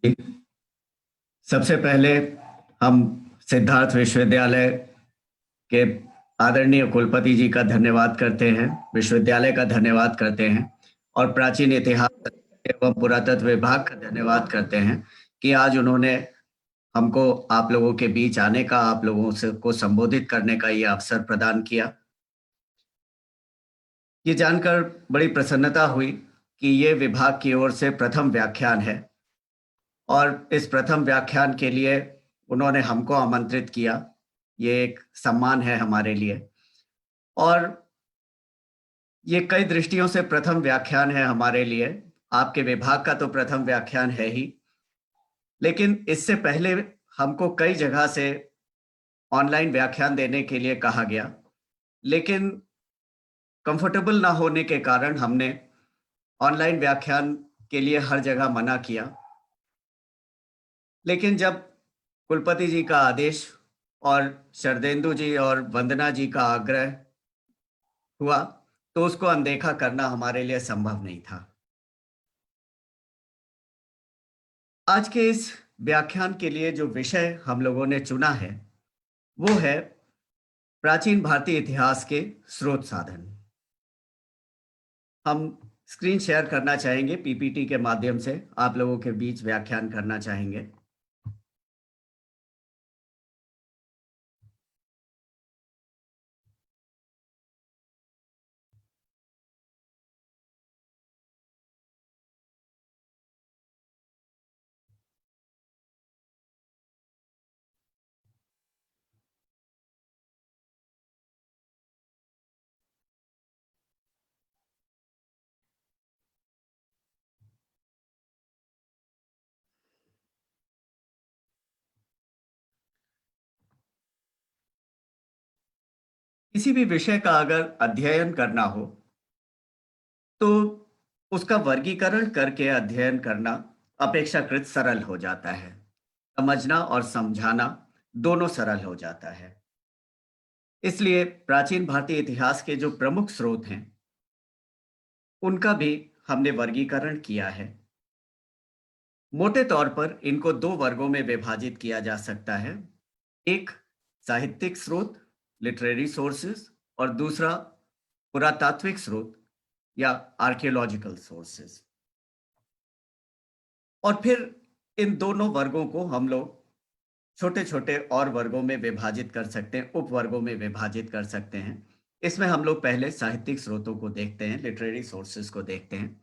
सबसे पहले हम सिद्धार्थ विश्वविद्यालय के आदरणीय कुलपति जी का धन्यवाद करते हैं, विश्वविद्यालय का धन्यवाद करते हैं और प्राचीन इतिहास एवं पुरातत्व विभाग का धन्यवाद करते हैं कि आज उन्होंने हमको आप लोगों के बीच आने का, आप लोगों से को संबोधित करने का ये अवसर प्रदान किया। ये जानकर बड़ी प्रसन्नता हुई कि ये विभाग की ओर से प्रथम व्याख्यान है और इस प्रथम व्याख्यान के लिए उन्होंने हमको आमंत्रित किया। ये एक सम्मान है हमारे लिए और ये कई दृष्टियों से प्रथम व्याख्यान है हमारे लिए। आपके विभाग का तो प्रथम व्याख्यान है ही, लेकिन इससे पहले हमको कई जगह से ऑनलाइन व्याख्यान देने के लिए कहा गया, लेकिन कंफर्टेबल ना होने के कारण हमने ऑनलाइन व्याख्यान के लिए हर जगह मना किया। लेकिन जब कुलपति जी का आदेश और शरदेंदु जी और वंदना जी का आग्रह हुआ, तो उसको अनदेखा करना हमारे लिए संभव नहीं था। आज के इस व्याख्यान के लिए जो विषय हम लोगों ने चुना है, वो है प्राचीन भारतीय इतिहास के स्रोत साधन। हम स्क्रीन शेयर करना चाहेंगे, पीपीटी के माध्यम से आप लोगों के बीच व्याख्यान करना चाहेंगे। किसी भी विषय का अगर अध्ययन करना हो, तो उसका वर्गीकरण करके अध्ययन करना अपेक्षाकृत सरल हो जाता है। समझना और समझाना दोनों सरल हो जाता है। इसलिए प्राचीन भारतीय इतिहास के जो प्रमुख स्रोत हैं, उनका भी हमने वर्गीकरण किया है। मोटे तौर पर इनको दो वर्गों में विभाजित किया जा सकता है। एक साहित्यिक स्रोत, लिटरेरी सोर्सेस, और दूसरा पुरातात्विक स्रोत या आर्कियोलॉजिकल सोर्सेस। और फिर इन दोनों वर्गों को हम लोग छोटे छोटे और वर्गों में विभाजित कर सकते हैं, उपवर्गों में विभाजित कर सकते हैं। इसमें हम लोग पहले साहित्यिक स्रोतों को देखते हैं, लिटरेरी सोर्सेस को देखते हैं।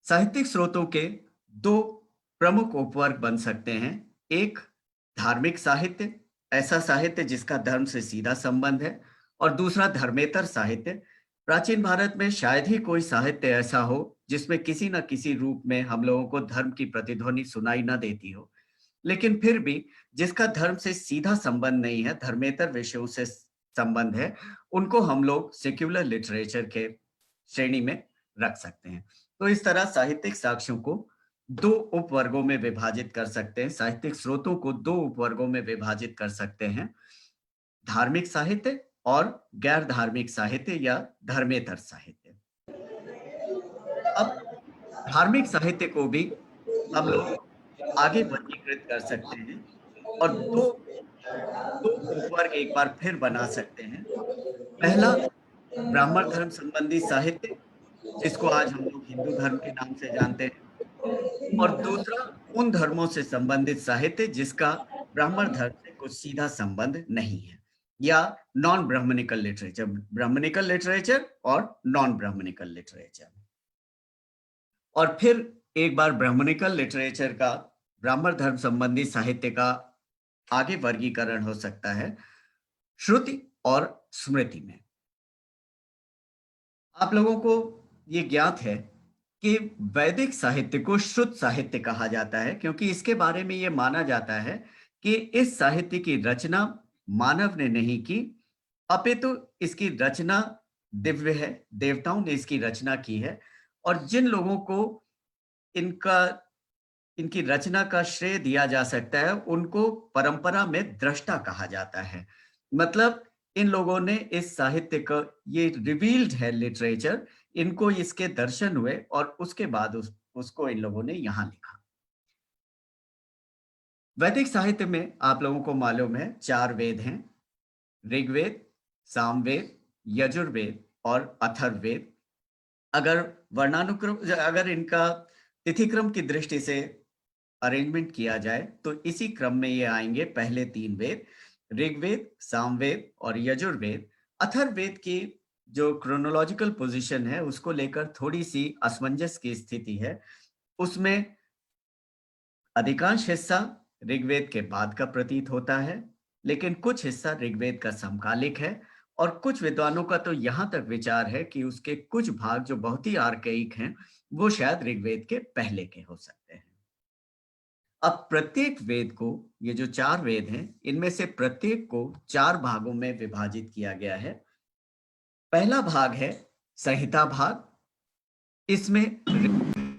साहित्यिक स्रोतों के दो प्रमुख उपवर्ग बन सकते हैं। एक धार्मिक साहित्य, ऐसा साहित्य जिसका धर्म से सीधा संबंध है, और दूसरा धर्मेतर साहित्य। प्राचीन भारत में शायद ही कोई साहित्य ऐसा हो जिसमें किसी न किसी रूप में हम लोगों को धर्म की प्रतिध्वनि सुनाई न देती हो, लेकिन फिर भी जिसका धर्म से सीधा संबंध नहीं है, धर्मेतर विषयों से संबंध है, उनको हम लोग सेक्युलर लिटरेचर के श्रेणी में रख सकते हैं। तो इस तरह साहित्यिक साक्ष्यों को दो उपवर्गों में विभाजित कर सकते हैं, साहित्यिक स्रोतों को दो उपवर्गों में विभाजित कर सकते हैं, धार्मिक साहित्य और गैर धार्मिक साहित्य या धर्मेतर साहित्य। अब धार्मिक साहित्य को भी हम लोग आगे वर्गीकृत कर सकते हैं और दो दो उपवर्ग एक बार फिर बना सकते हैं। पहला ब्राह्मण धर्म संबंधी साहित्य, जिसको आज हम लोग हिंदू धर्म के नाम से जानते हैं, और दूसरा उन धर्मों से संबंधित साहित्य जिसका ब्राह्मण धर्म से कुछ सीधा संबंध नहीं है, या non Brahmanical literature, Brahmanical literature और नॉन ब्राह्मणिकल लिटरेचर। और फिर एक बार ब्राह्मणिकल लिटरेचर का, ब्राह्मण धर्म संबंधी साहित्य का आगे वर्गीकरण हो सकता है श्रुति और स्मृति में। आप लोगों को ये ज्ञात है कि वैदिक साहित्य को श्रुत साहित्य कहा जाता है, क्योंकि इसके बारे में ये माना जाता है कि इस साहित्य की रचना मानव ने नहीं की, अपितु इसकी रचना दिव्य है, देवताओं ने इसकी रचना की है, और जिन लोगों को इनका इनकी रचना का श्रेय दिया जा सकता है, उनको परंपरा में दृष्टा कहा जाता है। मतलब इन लोगों ने इस साहित्य का, ये रिवील्ड है लिटरेचर, इनको इसके दर्शन हुए और उसके बाद उसको इन लोगों ने यहाँ लिखा। वैदिक साहित्य में आप लोगों को मालूम है 4 वेद हैं, ऋग्वेद, सामवेद, यजुर्वेद और अथर्ववेद। अगर वर्णानुक्रम अगर इनका तिथि क्रम की दृष्टि से अरेंजमेंट किया जाए तो इसी क्रम में ये आएंगे। पहले 3 वेद ऋग्वेद, सामवेद और यजुर्वेद। अथर्ववेद की जो क्रोनोलॉजिकल पोजीशन है उसको लेकर थोड़ी सी असमंजस की स्थिति है। उसमें अधिकांश हिस्सा ऋग्वेद के बाद का प्रतीत होता है, लेकिन कुछ हिस्सा ऋग्वेद का समकालिक है और कुछ विद्वानों का तो यहाँ तक विचार है कि उसके कुछ भाग जो बहुत ही आर्काइक हैं, वो शायद ऋग्वेद के पहले के हो सकते हैं। अब प्रत्येक वेद को, ये जो 4 वेद हैं, इनमें से प्रत्येक को 4 भागों में विभाजित किया गया है। पहला भाग है संहिता भाग, इसमें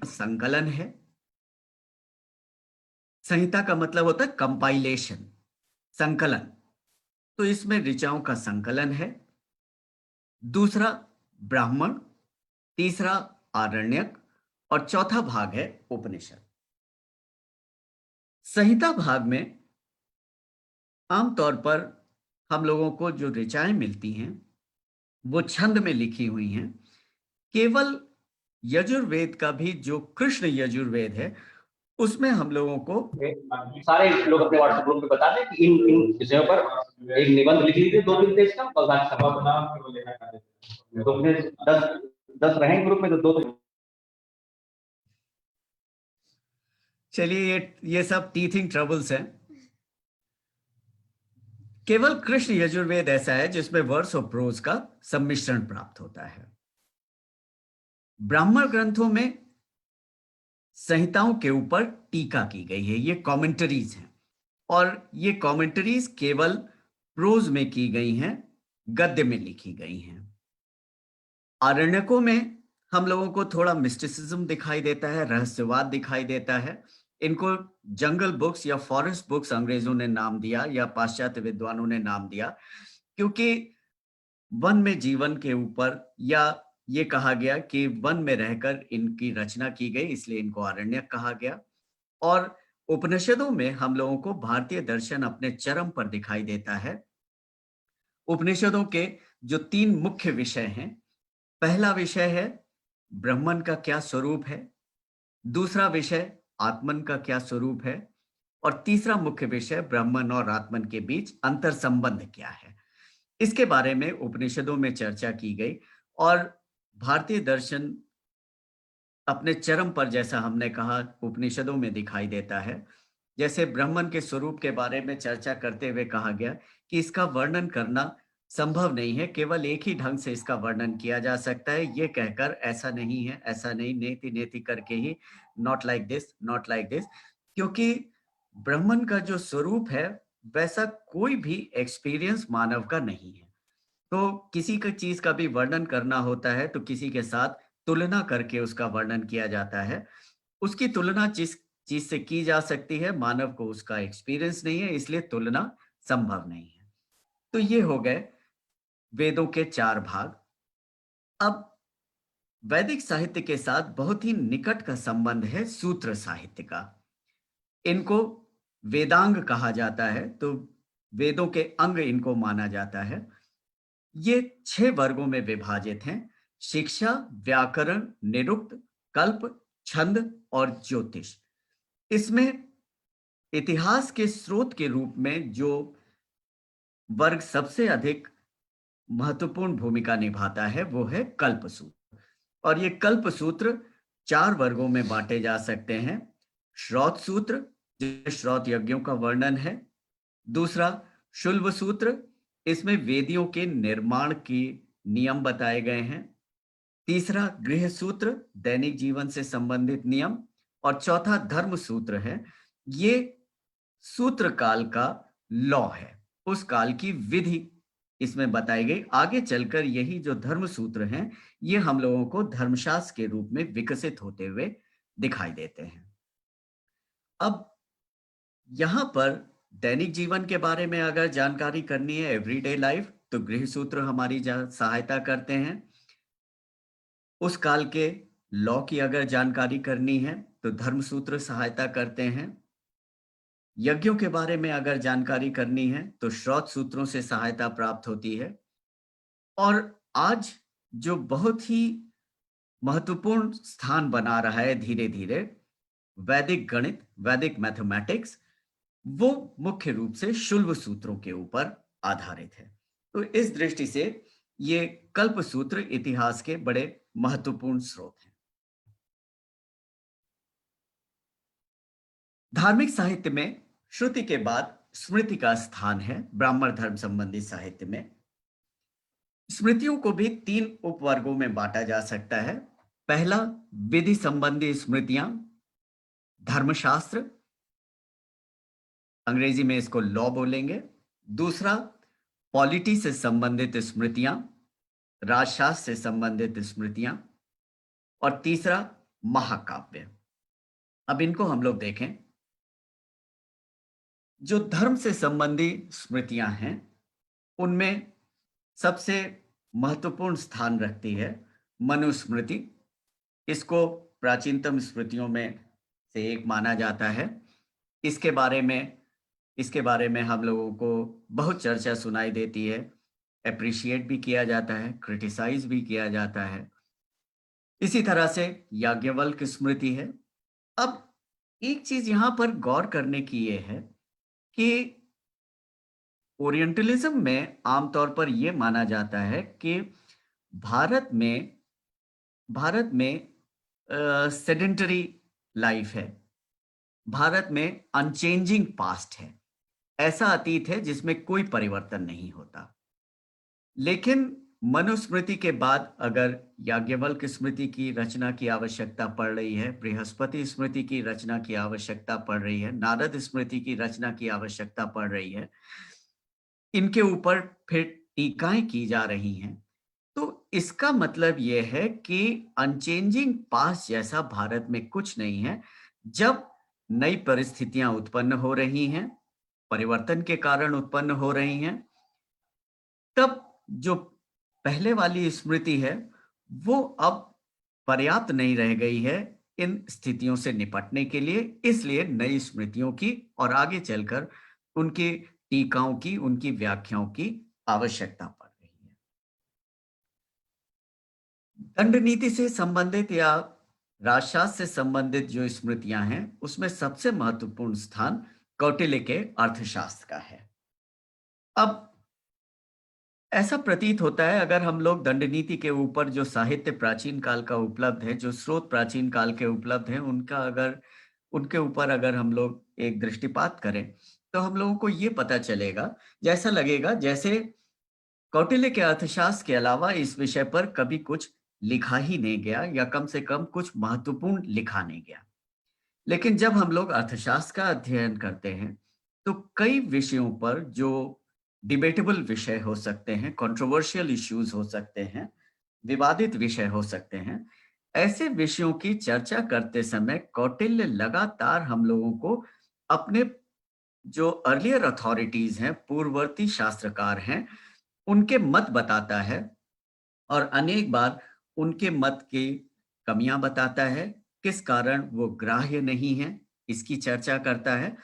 संकलन है। संहिता का मतलब होता है कंपाइलेशन, संकलन। तो इसमें ऋचाओं का संकलन है। दूसरा ब्राह्मण, तीसरा आरण्यक और चौथा भाग है उपनिषद। संहिता भाग में आमतौर पर हम लोगों को जो ऋचाएं मिलती हैं वो छंद में लिखी हुई हैं। केवल यजुर्वेद का भी जो कृष्ण यजुर्वेद है उसमें हम लोगों को सारे लोग अपने व्हाट्सएप ग्रुप में बता दें कि इन इन विषयों पर एक निबंध लिख लीजिए 2-3 पेज का और बाकी सब तो 10 रहेंगे ग्रुप में तो 2। चलिए, ये सब टीथिंग ट्रबल्स हैं। केवल कृष्ण यजुर्वेद ऐसा है जिसमें वर्स और प्रोज का सम्मिश्रण प्राप्त होता है। ब्राह्मण ग्रंथों में संहिताओं के ऊपर टीका की गई है, ये कमेंटरीज हैं और ये कमेंटरीज केवल प्रोज में की गई हैं, गद्य में लिखी गई हैं। आरण्यकों में हम लोगों को थोड़ा मिस्टिसिज्म दिखाई देता है, रहस्यवाद दिखाई देता है। इनको जंगल बुक्स या फॉरेस्ट बुक्स अंग्रेजों ने नाम दिया या पाश्चात्य विद्वानों ने नाम दिया, क्योंकि वन में जीवन के ऊपर, या ये कहा गया कि वन में रहकर इनकी रचना की गई, इसलिए इनको आरण्यक कहा गया। और उपनिषदों में हम लोगों को भारतीय दर्शन अपने चरम पर दिखाई देता है। उपनिषदों के जो 3 मुख्य विषय हैं, पहला विषय है ब्रह्मन का क्या स्वरूप है, दूसरा विषय आत्मन का क्या स्वरूप है और तीसरा मुख्य विषय ब्रह्मन और आत्मन के बीच अंतर संबंध क्या है। इसके बारे में उपनिषदों में चर्चा की गई और भारतीय दर्शन अपने चरम पर, जैसा हमने कहा, उपनिषदों में दिखाई देता है। जैसे ब्रह्मन के स्वरूप के बारे में चर्चा करते हुए कहा गया कि इसका वर्णन करना संभव नहीं है, केवल एक ही ढंग से इसका वर्णन किया जा सकता है, ये कहकर ऐसा नहीं है, ऐसा नहीं, नेति नेति करके ही, not like this, not like this. क्योंकि ब्रह्मन का जो स्वरूप है वैसा कोई भी एक्सपीरियंस मानव का नहीं है। तो किसी का चीज का भी वर्णन करना होता है तो किसी के साथ तुलना करके उसका वर्णन किया जाता है। उसकी तुलना जिस चीज से की जा सकती है, मानव को उसका एक्सपीरियंस नहीं है, इसलिए तुलना संभव नहीं है। तो ये हो गए वेदों के 4 भाग। अब वैदिक साहित्य के साथ बहुत ही निकट का संबंध है सूत्र साहित्य का। इनको वेदांग कहा जाता है, तो वेदों के अंग इनको माना जाता है। ये 6 वर्गों में विभाजित हैं: शिक्षा, व्याकरण, निरुक्त, कल्प, छंद और ज्योतिष। इसमें इतिहास के स्रोत के रूप में जो वर्ग सबसे अधिक महत्वपूर्ण भूमिका निभाता है वो है कल्प सूत्र। और ये कल्प सूत्र 4 वर्गों में बांटे जा सकते हैं। श्रौत सूत्र, जिसमें श्रौत यज्ञों का वर्णन है। दूसरा शुल्ब सूत्र, इसमें वेदियों के निर्माण की नियम बताए गए हैं। तीसरा गृह सूत्र, दैनिक जीवन से संबंधित नियम। और चौथा धर्म सूत्र है। ये सूत्र काल का लॉ है, उस काल की विधि इसमें बताई गई। आगे चलकर यही जो धर्म सूत्र हैं, ये हम लोगों को धर्मशास्त्र के रूप में विकसित होते हुए दिखाई देते हैं। अब यहाँ पर दैनिक जीवन के बारे में अगर जानकारी करनी है, एवरीडे लाइफ, तो गृह सूत्र हमारी सहायता करते हैं। उस काल के लॉ की अगर जानकारी करनी है तो धर्म सूत्र सहायता करते हैं। यज्ञों के बारे में अगर जानकारी करनी है तो श्रौत सूत्रों से सहायता प्राप्त होती है। और आज जो बहुत ही महत्वपूर्ण स्थान बना रहा है धीरे-धीरे, वैदिक गणित, वैदिक मैथमेटिक्स, वो मुख्य रूप से शुल्ब सूत्रों के ऊपर आधारित है। तो इस दृष्टि से ये कल्प सूत्र इतिहास के बड़े महत्वपूर्ण स्रोत हैं। धार्मिक साहित्य में श्रुति के बाद स्मृति का स्थान है ब्राह्मण धर्म संबंधी साहित्य में। स्मृतियों को भी 3 उपवर्गों में बांटा जा सकता है। पहला, विधि संबंधी स्मृतियां, धर्मशास्त्र, अंग्रेजी में इसको लॉ बोलेंगे। दूसरा, पॉलिटी से संबंधित स्मृतियां, राजशास्त्र से संबंधित स्मृतियां। और तीसरा, महाकाव्य। अब इनको हम लोग देखें। जो धर्म से संबंधी स्मृतियां हैं, उनमें सबसे महत्वपूर्ण स्थान रखती है मनुस्मृति। इसको प्राचीनतम स्मृतियों में से एक माना जाता है। इसके बारे में हम लोगों को बहुत चर्चा सुनाई देती है, एप्रिशिएट भी किया जाता है, क्रिटिसाइज भी किया जाता है। इसी तरह से याज्ञवल्क्य स्मृति है। अब एक चीज यहां पर गौर करने की ये है कि ओरिएंटलिज्म में आमतौर पर यह माना जाता है कि भारत में सेडेंटरी लाइफ है। भारत में अनचेंजिंग पास्ट है। ऐसा अतीत है जिसमें कोई परिवर्तन नहीं होता। लेकिन मनुस्मृति के बाद अगर याज्ञवल्क्य स्मृति की रचना की आवश्यकता पड़ रही है, बृहस्पति स्मृति की रचना की आवश्यकता पड़ रही है, नारद स्मृति की रचना की आवश्यकता पड़ रही है, इनके ऊपर फिर टीकाएं की जा रही हैं, तो इसका मतलब यह है कि अनचेंजिंग पास्ट जैसा भारत में कुछ नहीं है। जब नई परिस्थितियां उत्पन्न हो रही हैं, परिवर्तन के कारण उत्पन्न हो रही हैं, तब जो पहले वाली स्मृति है, वो अब पर्याप्त नहीं रह गई है इन स्थितियों से निपटने के लिए। इसलिए नई स्मृतियों की और आगे चलकर उनकी टीकाओं की, उनकी व्याख्याओं की आवश्यकता पड़ रही है। दंड नीति से संबंधित या राजशास्त्र से संबंधित जो स्मृतियां हैं, उसमें सबसे महत्वपूर्ण स्थान कौटिल्य के अर्थशास्त्र का है। अब ऐसा प्रतीत होता है, अगर हम लोग दंड नीति के ऊपर जो साहित्य प्राचीन काल का उपलब्ध है, जो स्रोत प्राचीन काल के उपलब्ध हैं, उनके ऊपर अगर हम लोग एक दृष्टिपात करें, तो हम लोगों को ये पता चलेगा, जैसा लगेगा जैसे कौटिल्य के अर्थशास्त्र के अलावा इस विषय पर कभी कुछ लिखा ही नहीं गया, या कम से कम कुछ महत्वपूर्ण लिखा नहीं गया। लेकिन जब हम लोग अर्थशास्त्र का अध्ययन करते हैं, तो कई विषयों पर जो डिबेटेबल विषय हो सकते हैं, कंट्रोवर्शियल इश्यूज हो सकते हैं, विवादित विषय हो सकते हैं, ऐसे विषयों की चर्चा करते समय कौटिल्य लगातार हम लोगों को अपने जो अर्लियर अथॉरिटीज हैं, पूर्ववर्ती शास्त्रकार हैं, उनके मत बताता है और अनेक बार उनके मत की कमियां बताता है, किस कारण वो ग्राह्य नहीं है, इसकी चर्चा करता है।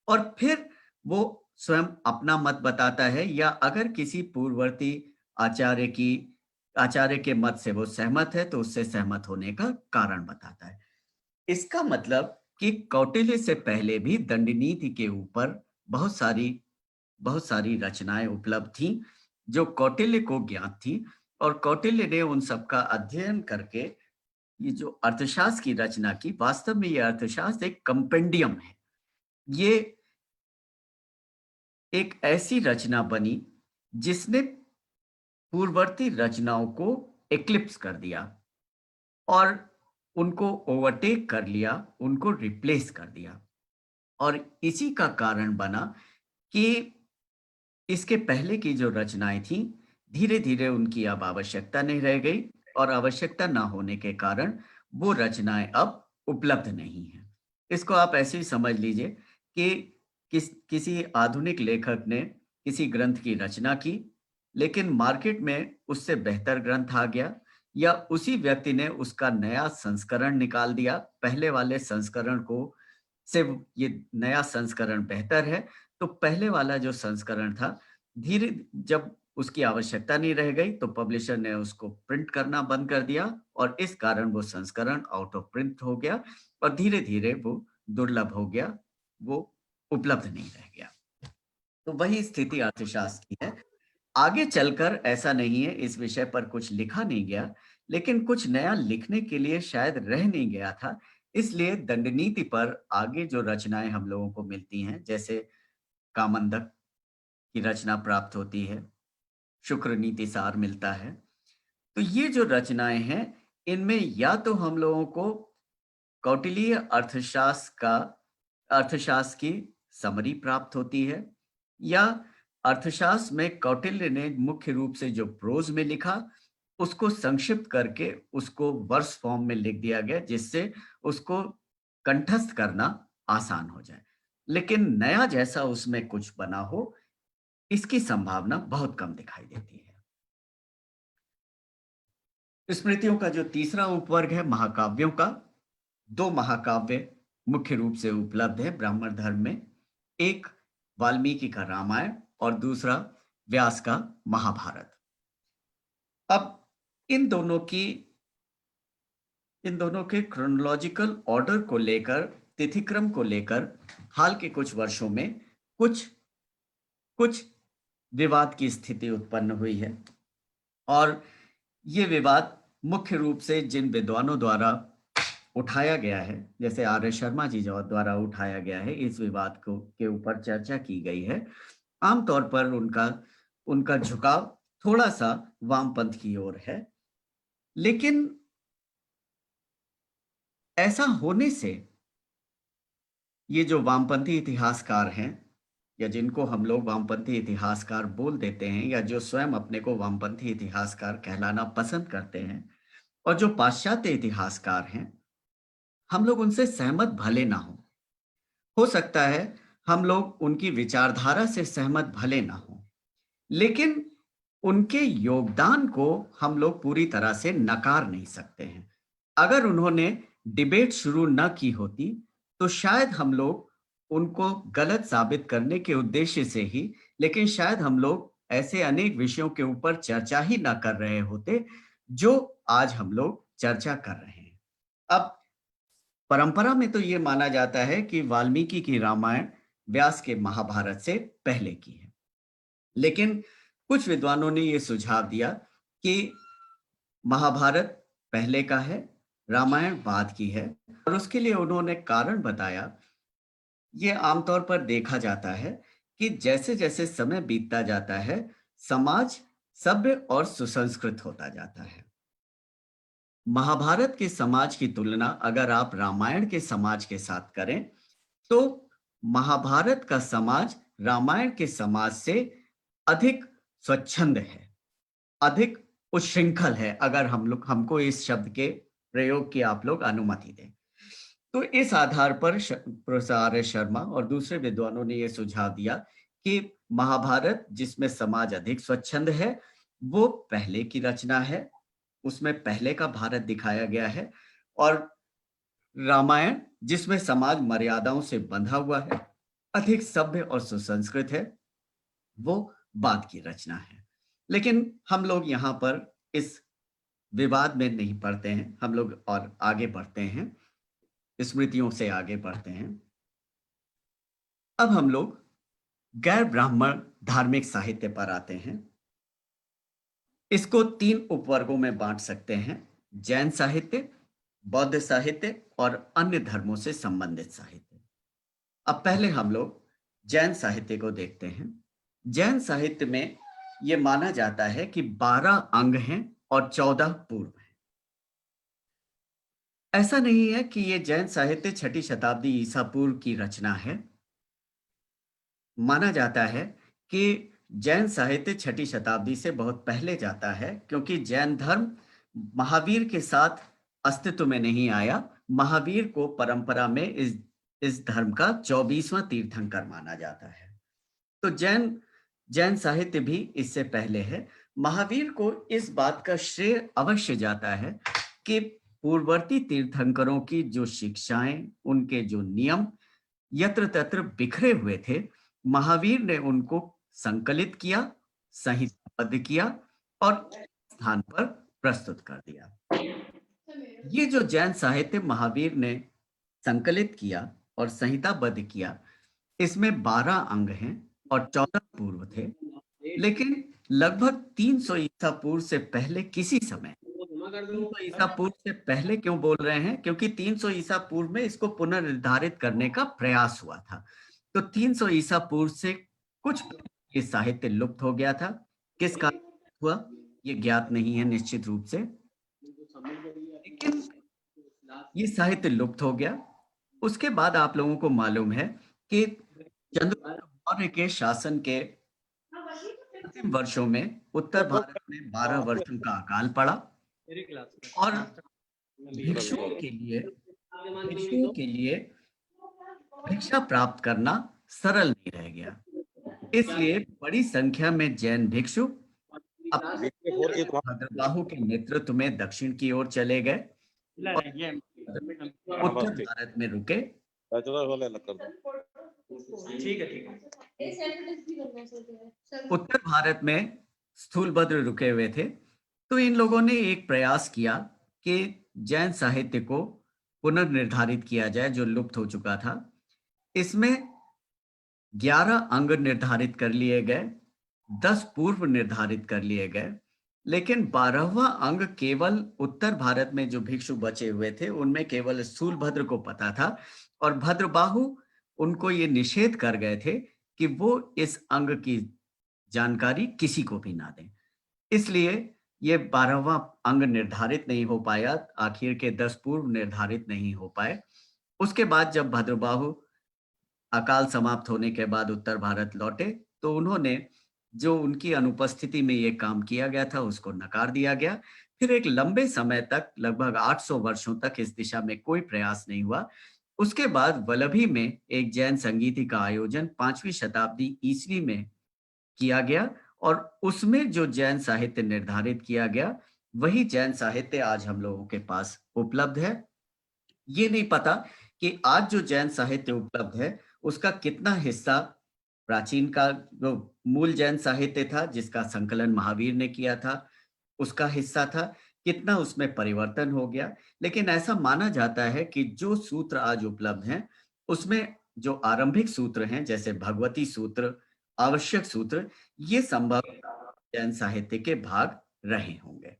और फिर वो स्वयं अपना मत बताता है, या अगर किसी पूर्ववर्ती आचार्य की आचार्य के मत से वो सहमत है, तो उससे सहमत होने का कारण बताता है। इसका मतलब कि कौटिल्य से पहले भी दंड नीति के ऊपर बहुत सारी रचनाएं उपलब्ध थीं, जो कौटिल्य को ज्ञात थी, और कौटिल्य ने उन सबका अध्ययन करके ये जो अर्थशास्त्र की रचना की। वास्तव में ये अर्थशास्त्र एक कंपेंडियम है। ये एक ऐसी रचना बनी जिसने पूर्ववर्ती रचनाओं को एक्लिप्स कर दिया और उनको ओवरटेक कर लिया, उनको रिप्लेस कर दिया। और इसी का कारण बना कि इसके पहले की जो रचनाएं थीं, धीरे-धीरे उनकी अब आवश्यकता नहीं रह गई, और आवश्यकता ना होने के कारण वो रचनाएं अब उपलब्ध नहीं हैं। इसको आप ऐसे ही समझ लीजिए कि किसी आधुनिक लेखक ने किसी ग्रंथ की रचना की, लेकिन मार्केट में उससे बेहतर ग्रंथ आ गया, या उसी व्यक्ति ने उसका नया संस्करण निकाल दिया, पहले वाले संस्करण को से ये नया संस्करण बेहतर है। तो पहले वाला जो संस्करण था, धीरे जब उसकी आवश्यकता नहीं रह गई तो पब्लिशर ने उसको प्रिंट करना बंद कर दिया और इस कारण वो संस्करण आउट ऑफ प्रिंट हो गया और धीरे-धीरे वो दुर्लभ हो गया, वो उपलब्ध नहीं रह गया। तो वही स्थिति अर्थशास्त्र की है। आगे चलकर ऐसा नहीं है, इस विषय पर कुछ लिखा नहीं गया, लेकिन कुछ नया लिखने के लिए शायद रह नहीं गया था। इसलिए दंड नीति पर आगे जो रचनाएँ हम लोगों को मिलती हैं, जैसे कामंदक की रचना प्राप्त होती है, शुक्र नीति सार मिलता है। तो ये जो रचनाएँ हैं, इनमें या तो हम लोगों को कौटिल्य अर्थशास्त्र की समरी प्राप्त होती है या अर्थशास्त्र में कौटिल्य ने मुख्य रूप से जो प्रोज में लिखा, उसको संक्षिप्त करके उसको वर्स फॉर्म में लिख दिया गया, जिससे उसको कंठस्थ करना आसान हो जाए। लेकिन नया जैसा उसमें कुछ बना हो, इसकी संभावना बहुत कम दिखाई देती है। स्मृतियों का जो तीसरा उपवर्ग है महाकाव्यों का, 2 महाकाव्य मुख्य रूप से उपलब्ध है ब्राह्मण धर्म में। एक वाल्मीकि का रामायण और दूसरा व्यास का महाभारत। अब इन दोनों की इन दोनों के क्रोनोलॉजिकल ऑर्डर को लेकर, तिथिक्रम को लेकर हाल के कुछ वर्षों में कुछ कुछ विवाद की स्थिति उत्पन्न हुई है और ये विवाद मुख्य रूप से जिन विद्वानों द्वारा उठाया गया है, जैसे आर्य शर्मा जी द्वारा उठाया गया है, इस विवाद को के ऊपर चर्चा की गई है। आमतौर पर उनका उनका झुकाव थोड़ा-सा वामपंथ की ओर है। लेकिन ऐसा होने से ये जो वामपंथी इतिहासकार हैं या जिनको हम लोग वामपंथी इतिहासकार बोल देते हैं या जो स्वयं अपने को वामपंथी इतिहासकार कहलाना पसंद करते हैं और जो पाश्चात्य इतिहासकार हैं, हम लोग उनसे सहमत भले ना हों। हो सकता है हम लोग उनकी विचारधारा से सहमत भले ना हों, लेकिन उनके योगदान को हम लोग पूरी तरह से नकार नहीं सकते हैं। अगर उन्होंने डिबेट शुरू न की होती, तो शायद हम लोग उनको गलत साबित करने के उद्देश्य से ही, लेकिन शायद हम लोग ऐसे अनेक विषयों के ऊपर चर्चा ही ना कर रहे होते, जो आज हम लोग चर्चा कर रहे हैं। अब परंपरा में तो ये माना जाता है कि वाल्मीकि की रामायण व्यास के महाभारत से पहले की है। लेकिन कुछ विद्वानों ने ये सुझाव दिया कि महाभारत पहले का है, रामायण बाद की है और उसके लिए उन्होंने कारण बताया। ये आमतौर पर देखा जाता है कि जैसे-जैसे समय बीतता जाता है, समाज सभ्य और सुसंस्कृत होता जाता है। महाभारत के समाज की तुलना अगर आप रामायण के समाज के साथ करें, तो महाभारत का समाज रामायण के समाज से अधिक स्वच्छंद है, अधिक उच्छृंखल है, अगर हमको इस शब्द के प्रयोग की आप लोग अनुमति दें। तो इस आधार पर प्रोफेसर आर्य शर्मा और दूसरे विद्वानों ने यह सुझाव दिया कि महाभारत जिसमें समाज अधिक स्वच्छंद है, वो पहले की रचना है, उसमें पहले का भारत दिखाया गया है और रामायण जिसमें समाज मर्यादाओं से बंधा हुआ है, अधिक सभ्य और सुसंस्कृत है, वो बाद की रचना है। लेकिन हम लोग यहाँ पर इस विवाद में नहीं पड़ते हैं, हम लोग और आगे बढ़ते हैं, स्मृतियों से आगे बढ़ते हैं। अब हम लोग गैर ब्राह्मण धार्मिक साहित्य पर आते हैं। इसको 3 उपवर्गों में बांट सकते हैं, जैन साहित्य, बौद्ध साहित्य और अन्य धर्मों से संबंधित साहित्य। अब पहले हम लोग जैन साहित्य को देखते हैं। जैन साहित्य में ये माना जाता है कि 12 अंग हैं और 14 पूर्व हैं। ऐसा नहीं है कि ये जैन साहित्य 6ठी शताब्दी ईसा पूर्व की रचना है। माना जाता है कि जैन साहित्य 6ठी शताब्दी से बहुत पहले जाता है, क्योंकि जैन धर्म महावीर के साथ अस्तित्व में नहीं आया। महावीर को परंपरा में इस धर्म का 24वां तीर्थंकर माना जाता है। तो जैन जैन साहित्य भी इससे पहले है। महावीर को इस बात का श्रेय अवश्य जाता है कि पूर्ववर्ती तीर्थंकरों की जो शिक्षाएं, उनके जो नियम यत्र तत्र बिखरे हुए थे, महावीर ने उनको संकलित किया, संहिताबद्ध किया और स्थान पर प्रस्तुत कर दिया। ये जो जैन साहित्य महावीर ने संकलित किया और संहिताबद्ध किया, इसमें 12 अंग हैं और 14 पूर्व थे, लेकिन लगभग 300 ईसा पूर्व से पहले किसी समय, 300 ईसा पूर्व से पहले क्यों बोल रहे हैं? क्योंकि 300 ईसा पूर्व में इसको पुनर्निर्धारित करने का प्रयास हुआ था। तो 300 ईसा पूर्व से कुछ ये साहित्य लुप्त हो गया था। किस कारण हुआ ये ज्ञात नहीं है निश्चित रूप से, लेकिन ये साहित्य लुप्त हो गया। उसके बाद आप लोगों को मालूम है कि चंद्रगुप्त मौर्य के शासन के अंतिम वर्षों में उत्तर भारत में 12 वर्षों का अकाल पड़ा और भिक्षुओं के लिए भिक्षा प्राप्त करना सरल नहीं रह गया। इसलिए बड़ी संख्या में जैन भिक्षु भद्रबाहु के नेतृत्व में दक्षिण की ओर चले गए और उत्तर भारत में रुके। उत्तर भारत में स्थूलभद्र रुके हुए थे। तो इन लोगों ने एक प्रयास किया कि जैन साहित्य को पुनर्निर्धारित किया जाए जो लुप्त हो चुका था। इसमें 11 अंग निर्धारित कर लिए गए, 10 पूर्व निर्धारित कर लिए गए, लेकिन 12वां अंग केवल उत्तर भारत में जो भिक्षु बचे हुए थे उनमें केवल स्थूलभद्र को पता था और भद्रबाहु उनको ये निषेध कर गए थे कि वो इस अंग की जानकारी किसी को भी ना दें। इसलिए ये 12वां अंग निर्धारित नहीं हो पाया, आखिर के 10 पूर्व निर्धारित नहीं हो पाए। उसके बाद जब भद्रबाहु अकाल समाप्त होने के बाद उत्तर भारत लौटे तो उन्होंने जो उनकी अनुपस्थिति में ये काम किया गया था उसको नकार दिया गया। फिर एक लंबे समय तक लगभग 800 वर्षों तक इस दिशा में कोई प्रयास नहीं हुआ। उसके बाद वल्लभी में एक जैन संगीति का आयोजन 5वीं शताब्दी ईस्वी में किया गया और उसमें जो जैन साहित्य निर्धारित किया गया वही जैन साहित्य आज हम लोगों के पास उपलब्ध है। ये नहीं पता कि आज जो जैन साहित्य उपलब्ध है उसका कितना हिस्सा प्राचीन का जो मूल जैन साहित्य था जिसका संकलन महावीर ने किया था उसका हिस्सा था, कितना उसमें परिवर्तन हो गया। लेकिन ऐसा माना जाता है कि जो सूत्र आज उपलब्ध हैं उसमें जो आरंभिक सूत्र हैं जैसे भगवती सूत्र, आवश्यक सूत्र, ये संभव जैन साहित्य के भाग रहे होंगे।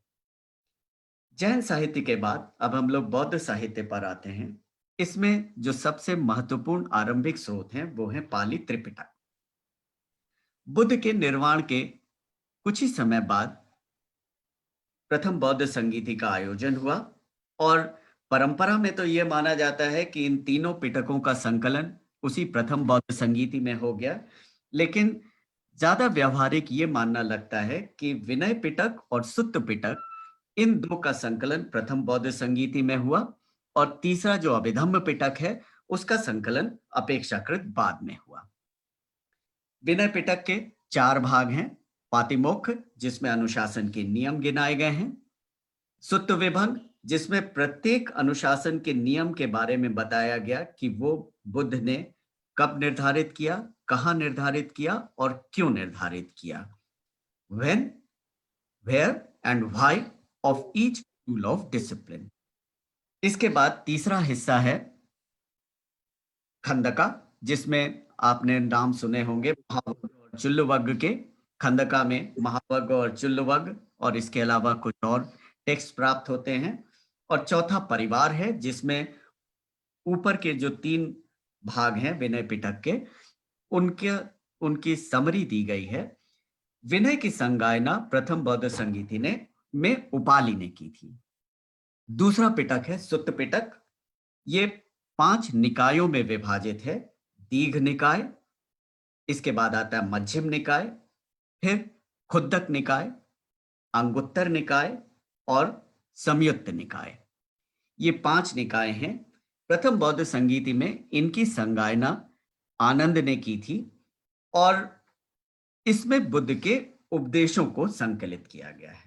जैन साहित्य के बाद अब हम लोग बौद्ध साहित्य पर आते हैं। इसमें जो सबसे महत्वपूर्ण आरंभिक स्रोत हैं वो है पाली त्रिपिटक। बुद्ध के निर्वाण के कुछ ही समय बाद प्रथम बौद्ध संगीति का आयोजन हुआ और परंपरा में तो यह माना जाता है कि इन तीनों पिटकों का संकलन उसी प्रथम बौद्ध संगीति में हो गया, लेकिन ज्यादा व्यवहारिक ये मानना लगता है कि विनय पिटक और सुत्त पिटक इन दो का संकलन प्रथम बौद्ध संगीति में हुआ और तीसरा जो अभिधम्म पिटक है उसका संकलन अपेक्षाकृत बाद में हुआ। विनय पिटक के 4 भाग हैं। पातिमोक्ष जिसमें अनुशासन के नियम गिनाए गए हैं, सुत्त विभंग जिसमें प्रत्येक अनुशासन के नियम के बारे में बताया गया कि वो बुद्ध ने कब निर्धारित किया, कहां निर्धारित किया और क्यों निर्धारित किया। When, where and why of each rule of discipline। इसके बाद तीसरा हिस्सा है खंडका जिसमें आपने नाम सुने होंगे महावग्ग और चुल्लवग्ग के। खंडका में महावग्ग और चुल्लवग्ग और इसके अलावा कुछ और टेक्स्ट प्राप्त होते हैं। और चौथा परिवार है जिसमें ऊपर के जो 3 भाग हैं विनय पिटक के उनकी समरी दी गई है। विनय की संगायना प्रथम बौद्ध संगीति ने में उपाली ने की थी। दूसरा पिटक है सुत्त पिटक। ये 5 निकायों में विभाजित है। दीघ निकाय, इसके बाद आता है मध्यम निकाय, फिर खुद्दक निकाय, अंगुत्तर निकाय और संयुक्त निकाय। ये 5 निकाय हैं। प्रथम बौद्ध संगीति में इनकी संगायना आनंद ने की थी और इसमें बुद्ध के उपदेशों को संकलित किया गया है।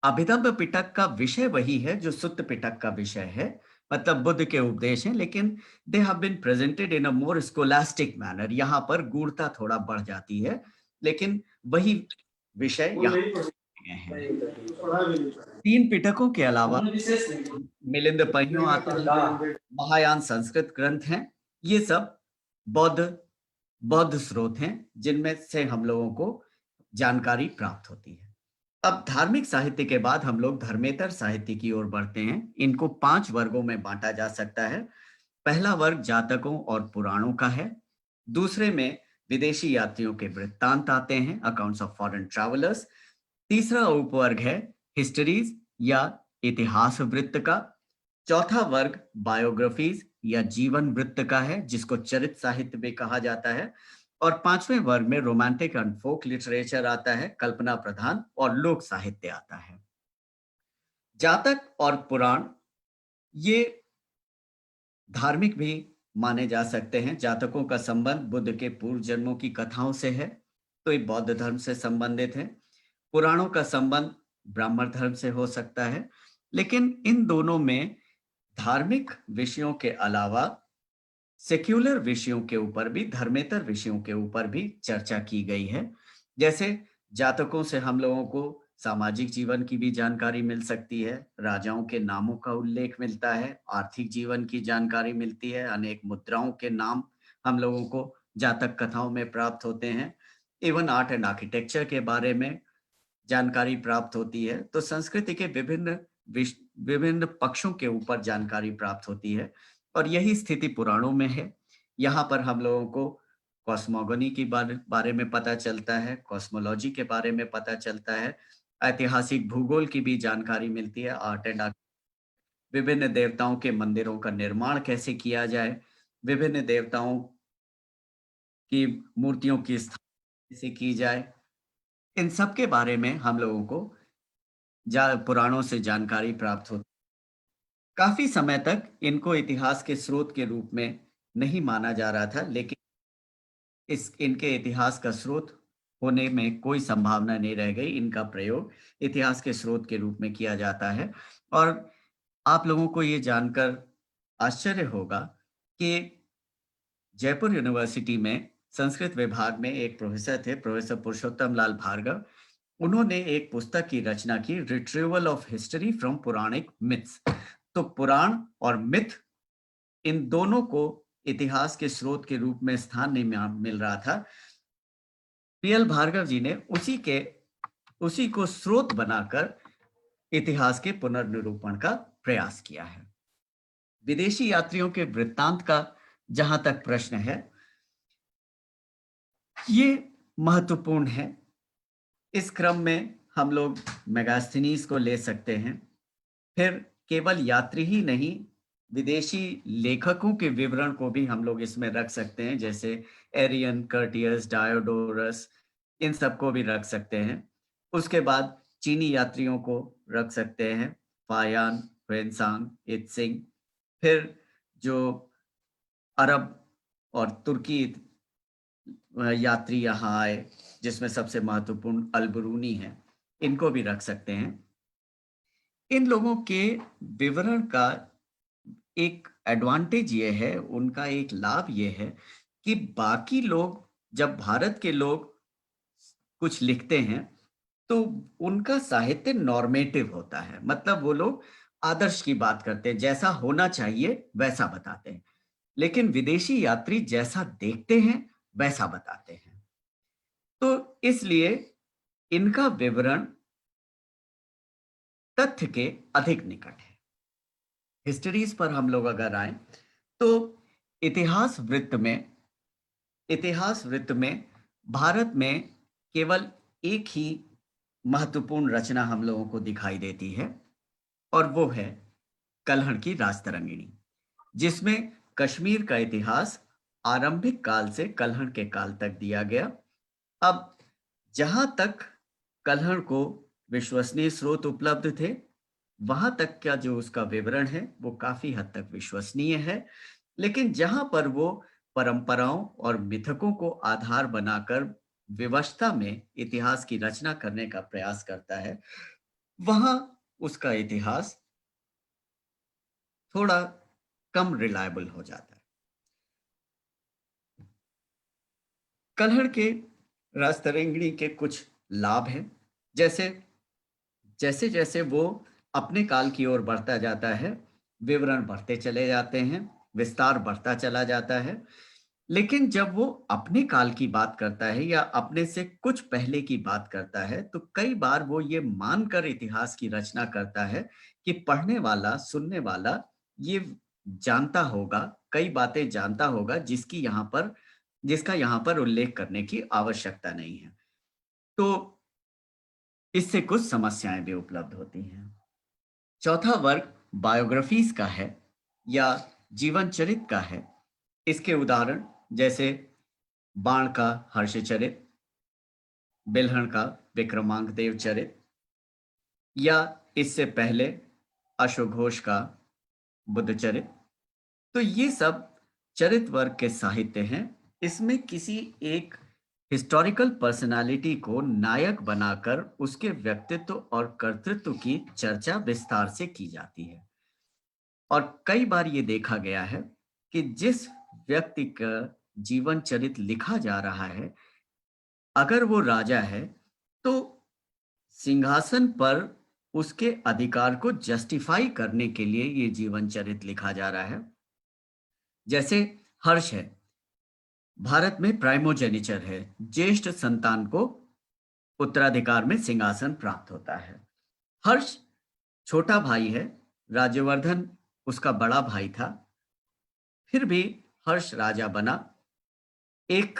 अभिधम्म पिटक का विषय वही है जो सुत्त पिटक का विषय है, मतलब बुद्ध के उपदेश हैं, लेकिन they have been presented in a more scholastic manner. यहाँ पर गूढ़ता थोड़ा बढ़ जाती है, लेकिन वही विषय यहाँ दिए हैं। तीन पिटकों के अलावा मिलिंद पहियों आता है, महायान संस्कृत ग्रंथ हैं। ये सब बौद्ध बौद्ध स्रोत हैं, जिनमें से हम लोगों को जानकारी प्राप्त होती है। अब धार्मिक साहित्य के बाद हम लोग धर्मेतर साहित्य की ओर बढ़ते हैं। इनको 5 वर्गों में बाँटा जा सकता है। पहला वर्ग जातकों और पुराणों का है। दूसरे में विदेशी यात्रियों के वृत्तांत आते हैं, अकाउंट्स ऑफ फॉरेन ट्रैवलर्स। तीसरा उपवर्ग है हिस्टरीज या इतिहास वृत्त का। चौथा वर्ग बायोग्राफीज या जीवन वृत्त का है, जिसको चरित्र साहित्य भी कहा जाता है। और पांचवें वर्ग में रोमांटिक एंड फोक लिटरेचर आता है, कल्पना प्रधान और लोक साहित्य आता है। जातक और पुराण ये धार्मिक भी माने जा सकते हैं। जातकों का संबंध बुद्ध के पूर्व जन्मों की कथाओं से है, तो ये बौद्ध धर्म से संबंधित है। पुराणों का संबंध ब्राह्मण धर्म से हो सकता है, लेकिन इन दोनों में धार्मिक विषयों के अलावा सेक्युलर विषयों के ऊपर भी, धर्मेतर विषयों के ऊपर भी चर्चा की गई है। जैसे जातकों से हम लोगों को सामाजिक जीवन की भी जानकारी मिल सकती है, राजाओं के नामों का उल्लेख मिलता है, आर्थिक जीवन की जानकारी मिलती है, अनेक मुद्राओं के नाम हम लोगों को जातक कथाओं में प्राप्त होते हैं। इवन आर्ट एंड आर्किटेक्चर के बारे में जानकारी प्राप्त होती है। तो संस्कृति के विभिन्न पक्षों के ऊपर जानकारी प्राप्त होती है, और यही स्थिति पुराणों में है। यहाँ पर हम लोगों को कॉस्मोगोनी के बारे में पता चलता है, कॉस्मोलॉजी के बारे में पता चलता है, ऐतिहासिक भूगोल की भी जानकारी मिलती है, आर्ट एंड विभिन्न देवताओं के मंदिरों का निर्माण कैसे किया जाए, विभिन्न देवताओं की मूर्तियों की स्थापना कैसे की जाए, इन सब के बारे में हम लोगों को पुराणों से जानकारी प्राप्त होती। काफी समय तक इनको इतिहास के स्रोत के रूप में नहीं माना जा रहा था, लेकिन इस इनके इतिहास का स्रोत होने में कोई संभावना नहीं रह गई। इनका प्रयोग इतिहास के स्रोत के रूप में किया जाता है। और आप लोगों को ये जानकर आश्चर्य होगा कि जयपुर यूनिवर्सिटी में संस्कृत विभाग में एक प्रोफेसर थे, प्रोफेसर पुरुषोत्तम लाल भार्गव। उन्होंने एक पुस्तक की रचना की, retrieval of history from Puranik myths. तो पुराण और मिथ, इन दोनों को इतिहास के स्रोत के रूप में स्थान नहीं मिल रहा था। पीएल भार्गव जी ने उसी को स्रोत बनाकर इतिहास के पुनर्निरूपण का प्रयास किया है। विदेशी यात्रियों के वृत्तांत का जहां तक प्रश्न है, ये महत्वपूर्ण है। इस क्रम में हम लोग मेगास्थनीज को ले सकते हैं। फिर केवल यात्री ही नहीं, विदेशी लेखकों के विवरण को भी हम लोग इसमें रख सकते हैं, जैसे एरियन, कर्टियस, डायोडोरस, इन सबको भी रख सकते हैं। उसके बाद चीनी यात्रियों को रख सकते हैं, फायान, ह्वेनसांग, इत्सिंग। फिर जो अरब और तुर्की यात्री यहाँ आए, जिसमें सबसे महत्वपूर्ण अल-बरूनी है, इनको भी रख सकते हैं। इन लोगों के विवरण का एक एडवांटेज ये है, उनका एक लाभ ये है कि बाकी लोग, जब भारत के लोग कुछ लिखते हैं, तो उनका साहित्य नॉर्मेटिव होता है। मतलब वो लोग आदर्श की बात करते हैं, जैसा होना चाहिए वैसा बताते हैं। लेकिन विदेशी यात्री जैसा देखते हैं वैसा बताते हैं। तो इसलिए इनका विवरण तथ्य के अधिक निकट है। हिस्ट्रीज पर हम लोग अगर आए, तो इतिहास वृत्त में भारत में केवल एक ही महत्वपूर्ण रचना हम लोगों को दिखाई देती है, और वो है कल्हड़ की राजतरंगिणी, जिसमें कश्मीर का इतिहास आरंभिक काल से कल्हड़ के काल तक दिया गया। अब जहां तक कल्हड़ को विश्वसनीय स्रोत उपलब्ध थे, वहां तक का जो उसका विवरण है वो काफी हद तक विश्वसनीय है। लेकिन जहां पर वो परंपराओं और मिथकों को आधार बनाकर विवशता में इतिहास की रचना करने का प्रयास करता है, वहां उसका इतिहास थोड़ा कम रिलायबल हो जाता है। कलहड़ के रास्तरंगिणी के कुछ लाभ हैं, जैसे जैसे जैसे वो अपने काल की ओर बढ़ता जाता है, विवरण बढ़ते चले जाते हैं, विस्तार बढ़ता चला जाता है। लेकिन जब वो अपने काल की बात करता है या अपने से कुछ पहले की बात करता है, तो कई बार वो ये मानकर इतिहास की रचना करता है कि पढ़ने वाला, सुनने वाला ये जानता होगा, कई बातें जानता होगा जिसका यहाँ पर उल्लेख करने की आवश्यकता नहीं है। तो इससे कुछ समस्याएं भी उपलब्ध होती हैं। चौथा वर्ग बायोग्राफीज का है या जीवन चरित का है। इसके उदाहरण जैसे बाण का हर्षचरित, बिल्हण का विक्रमांक देव चरित या इससे पहले अश्वघोष का बुद्ध चरित। तो ये सब चरित वर्ग के साहित्य हैं। इसमें किसी एक हिस्टोरिकल पर्सनालिटी को नायक बनाकर उसके व्यक्तित्व और कर्तृत्व की चर्चा विस्तार से की जाती है। और कई बार ये देखा गया है कि जिस व्यक्ति का जीवन चरित लिखा जा रहा है, अगर वो राजा है, तो सिंहासन पर उसके अधिकार को जस्टिफाई करने के लिए ये जीवन चरित लिखा जा रहा है। जैसे हर्ष है, भारत में प्राइमोजेनिचर है, ज्येष्ठ संतान को उत्तराधिकार में सिंहासन प्राप्त होता है। हर्ष छोटा भाई है, राज्यवर्धन उसका बड़ा भाई था, फिर भी हर्ष राजा बना। एक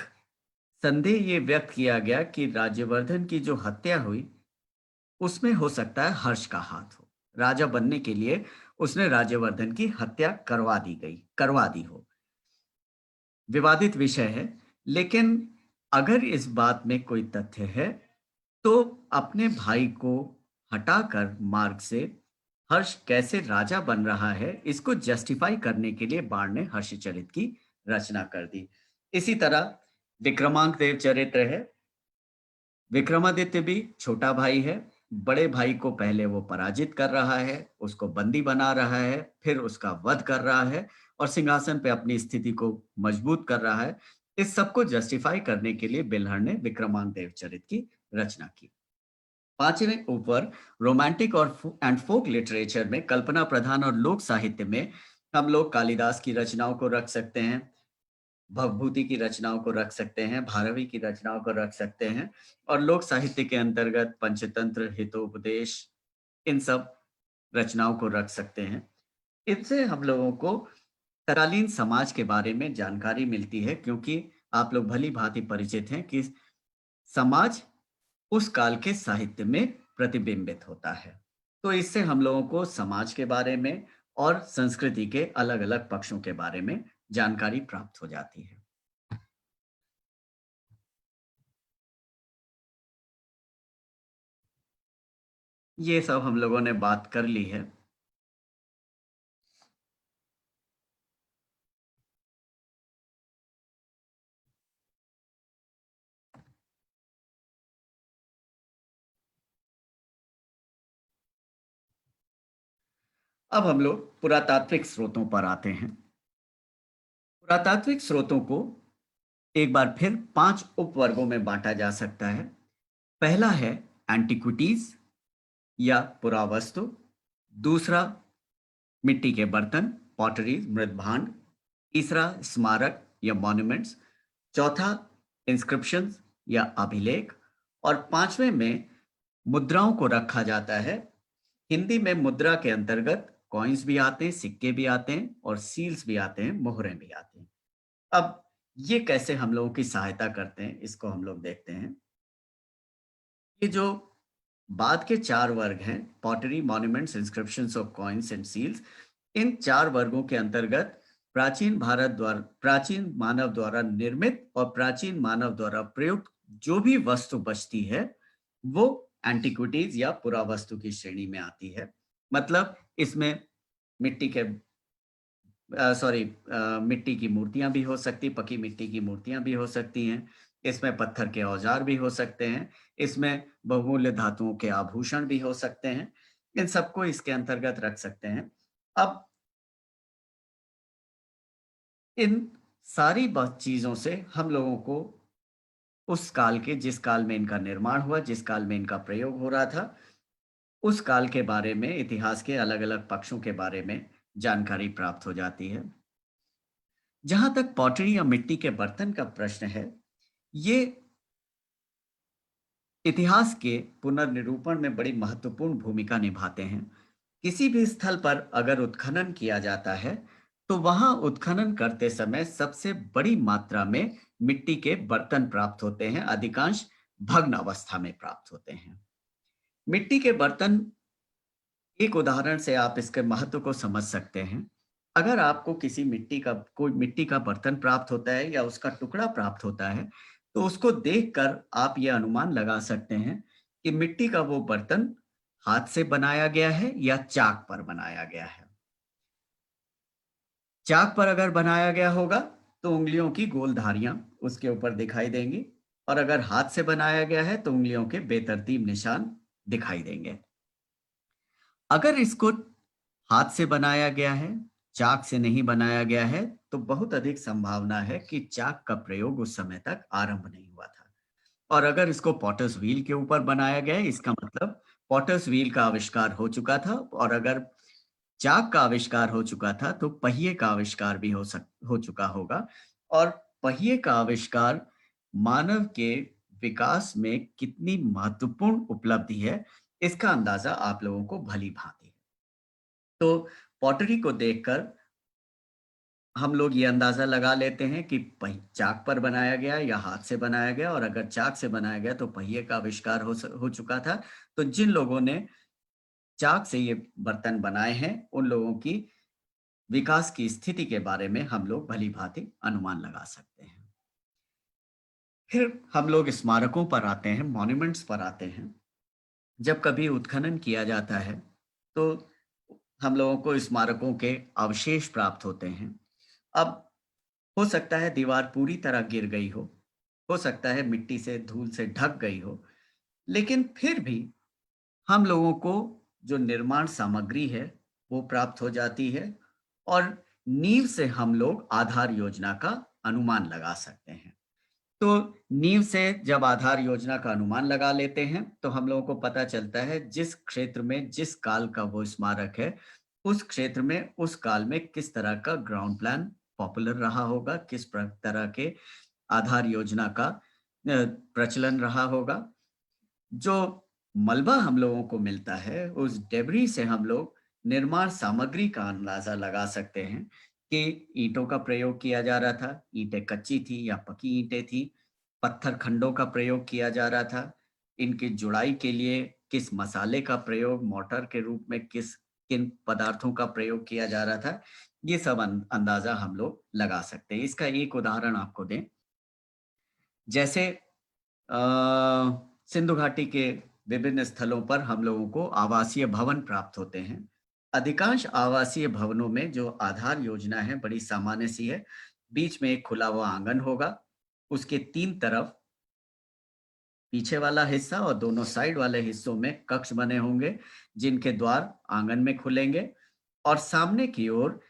संदेह ये व्यक्त किया गया कि राज्यवर्धन की जो हत्या हुई, उसमें हो सकता है हर्ष का हाथ हो। राजा बनने के लिए उसने राज्यवर्धन की हत्या करवा दी हो। विवादित विषय है, लेकिन अगर इस बात में कोई तथ्य है, तो अपने भाई को हटाकर मार्ग से हर्ष कैसे राजा बन रहा है, इसको जस्टिफाई करने के लिए बाण ने हर्षचरित की रचना कर दी। इसी तरह विक्रमांक देव चरित्र है। विक्रमादित्य भी छोटा भाई है, बड़े भाई को पहले वो पराजित कर रहा है, उसको बंदी बना रहा है, फिर उसका वध कर रहा है और सिंहासन पे अपनी स्थिति को मजबूत कर रहा है। इस सब को जस्टिफाई करने के लिए बिल्हण ने विक्रमांक देव चरित की रचना की। पांचवें ऊपर रोमांटिक एंड फोक लिटरेचर में कल्पना प्रधान और लोक साहित्य में हम लोग कालिदास की रचनाओं को रख सकते हैं, भवभूति की रचनाओं को रख सकते हैं, भारवी की रचनाओं को रख सकते हैं और लोक साहित्य के अंतर्गत पंचतंत्र, हितोपदेश, इन सब रचनाओं को रख सकते हैं। इनसे हम लोगों को तत्कालीन समाज के बारे में जानकारी मिलती है, क्योंकि आप लोग भली भांति परिचित हैं कि समाज उस काल के साहित्य में प्रतिबिंबित होता है। तो इससे हम लोगों को समाज के बारे में और संस्कृति के अलग-अलग पक्षों के बारे में जानकारी प्राप्त हो जाती है। ये सब हम लोगों ने बात कर ली है। अब हम लोग पुरातात्विक स्रोतों पर आते हैं। पुरातात्विक स्रोतों को एक बार फिर 5 उपवर्गों में बांटा जा सकता है। पहला है एंटिक्विटीज या पुरावस्तु, दूसरा मिट्टी के बर्तन, पॉटरीज, मृदभांड, तीसरा स्मारक या मॉन्यूमेंट्स, चौथा इंस्क्रिप्शंस या अभिलेख और पांचवें में मुद्राओं को रखा जाता है। हिंदी में मुद्रा के अंतर्गत कॉइन्स भी आते हैं, सिक्के भी आते हैं और सील्स भी आते हैं, मोहरें भी आती हैं। अब ये कैसे हम लोगों की सहायता करते हैं, इसको हम लोग देखते हैं। ये जो बाद के 4 वर्ग हैं, पॉटरी, मॉन्यूमेंट्स, इंस्क्रिप्शंस और कॉइन्स एंड सील्स, इन 4 वर्गों के अंतर्गत प्राचीन मानव द्वारा निर्मित और प्राचीन मानव द्वारा प्रयुक्त जो भी वस्तु बचती है, वो एंटिक्विटीज या पुरावस्तु की श्रेणी में आती है। मतलब इसमें मिट्टी के मिट्टी की मूर्तियां भी हो सकती, पकी मिट्टी की मूर्तियां भी हो सकती हैं। इसमें पत्थर के औजार भी हो सकते हैं। इसमें बहुमूल्य धातुओं के आभूषण भी हो सकते हैं। इन सबको इसके अंतर्गत रख सकते हैं। अब इन सारी चीजों से हम लोगों को उस काल के, जिस काल में इनका निर्माण हुआ, जिस काल में इनका प्रयोग हो रहा था, उस काल के बारे में, इतिहास के अलग-अलग पक्षों के बारे में जानकारी प्राप्त हो जाती है। जहाँ तक पॉटरी या मिट्टी के बर्तन का प्रश्न है, ये इतिहास के पुनर्निरूपण में बड़ी महत्वपूर्ण भूमिका निभाते हैं। किसी भी स्थल पर अगर उत्खनन किया जाता है, तो वहाँ उत्खनन करते समय सबसे बड़ी मात्रा में मिट्टी के बर्तन प्राप्त होते हैं, अधिकांश भग्न अवस्था में प्राप्त होते हैं। मिट्टी के बर्तन, एक उदाहरण से आप इसके महत्व को समझ सकते हैं। अगर आपको किसी कोई मिट्टी का बर्तन प्राप्त होता है या उसका टुकड़ा प्राप्त होता है, तो उसको देखकर आप ये अनुमान लगा सकते हैं कि मिट्टी का वो बर्तन हाथ से बनाया गया है या चाक पर बनाया गया है। चाक पर अगर बनाया गया होगा, तो उँगलियों की गोल धारियाँ उसके ऊपर दिखाई देंगी, और अगर हाथ से बनाया गया है, तो उँगलियों के बेतरतीब निशान दिखाई देंगे। अगर इसको हाथ से बनाया गया है, चाक से नहीं बनाया गया है, तो बहुत अधिक संभावना है कि चाक का प्रयोग उस समय तक आरंभ नहीं हुआ था। और अगर इसको पॉटर्स व्हील के ऊपर बनाया गया है, इसका मतलब पॉटर्स व्हील का आविष्कार हो चुका था, और अगर चाक का आविष्कार हो चुका था, तो पहिए का आविष्कार भी हो चुका होगा। और पहिए का आविष्कार मानव के विकास में कितनी महत्वपूर्ण उपलब्धि है, इसका अंदाजा आप लोगों को भली-भाँति है। तो पॉटरी को देखकर हम लोग ये अंदाज़ा लगा लेते हैं कि चाक पर बनाया गया या हाथ से बनाया गया, और अगर चाक से बनाया गया तो पहिए का आविष्कार हो चुका था। तो जिन लोगों ने चाक से ये बर्तन बनाए हैं, उन लोगों की विकास की स्थिति के बारे में हम लोग भली-भाँति अनुमान लगा सकते हैं। फिर हम लोग स्मारकों पर आते हैं, मॉन्यूमेंट्स पर आते हैं। जब कभी उत्खनन किया जाता है, तो हम लोगों को स्मारकों के अवशेष प्राप्त होते हैं। अब हो सकता है दीवार पूरी तरह गिर गई हो सकता है मिट्टी से, धूल से ढक गई हो, लेकिन फिर भी हम लोगों को जो निर्माण सामग्री है, वो प्राप्त हो जाती है, और नींव से हम लोग आधार योजना का अनुमान लगा सकते हैं। तो नींव से जब आधार योजना का अनुमान लगा लेते हैं, तो हम लोगों को पता चलता है जिस क्षेत्र में, जिस काल का वो स्मारक है, उस क्षेत्र में, उस काल में किस तरह का ग्राउंड प्लान पॉपुलर रहा होगा, किस तरह के आधार योजना का प्रचलन रहा होगा। जो मलबा हम लोगों को मिलता है, उस डेब्री से हम लोग निर्माण सामग्री का अंदाजा लगा सकते हैं कि ईंटों का प्रयोग किया जा रहा था, ईंटें कच्ची थी या पकी ईंटें थी, पत्थर खंडों का प्रयोग किया जा रहा था, इनकी जुड़ाई के लिए किस मसाले का प्रयोग, मोर्टार के रूप में किन पदार्थों का प्रयोग किया जा रहा था, ये सब अंदाजा हम लोग लगा सकते हैं। इसका एक उदाहरण आपको दें, जैसे अ, सिंधु घाटी के विभिन्न स्थलों पर हम लोगों को आवासीय भवन प्राप्त होते हैं। अधिकांश आवासीय भवनों में जो आधार योजना है, बड़ी सामान्य सी है। बीच में एक खुला हुआ आंगन होगा, उसके 3 तरफ पीछे वाला हिस्सा और दोनों साइड वाले हिस्सों में कक्ष बने होंगे, जिनके द्वार आंगन में खुलेंगे, और सामने की ओर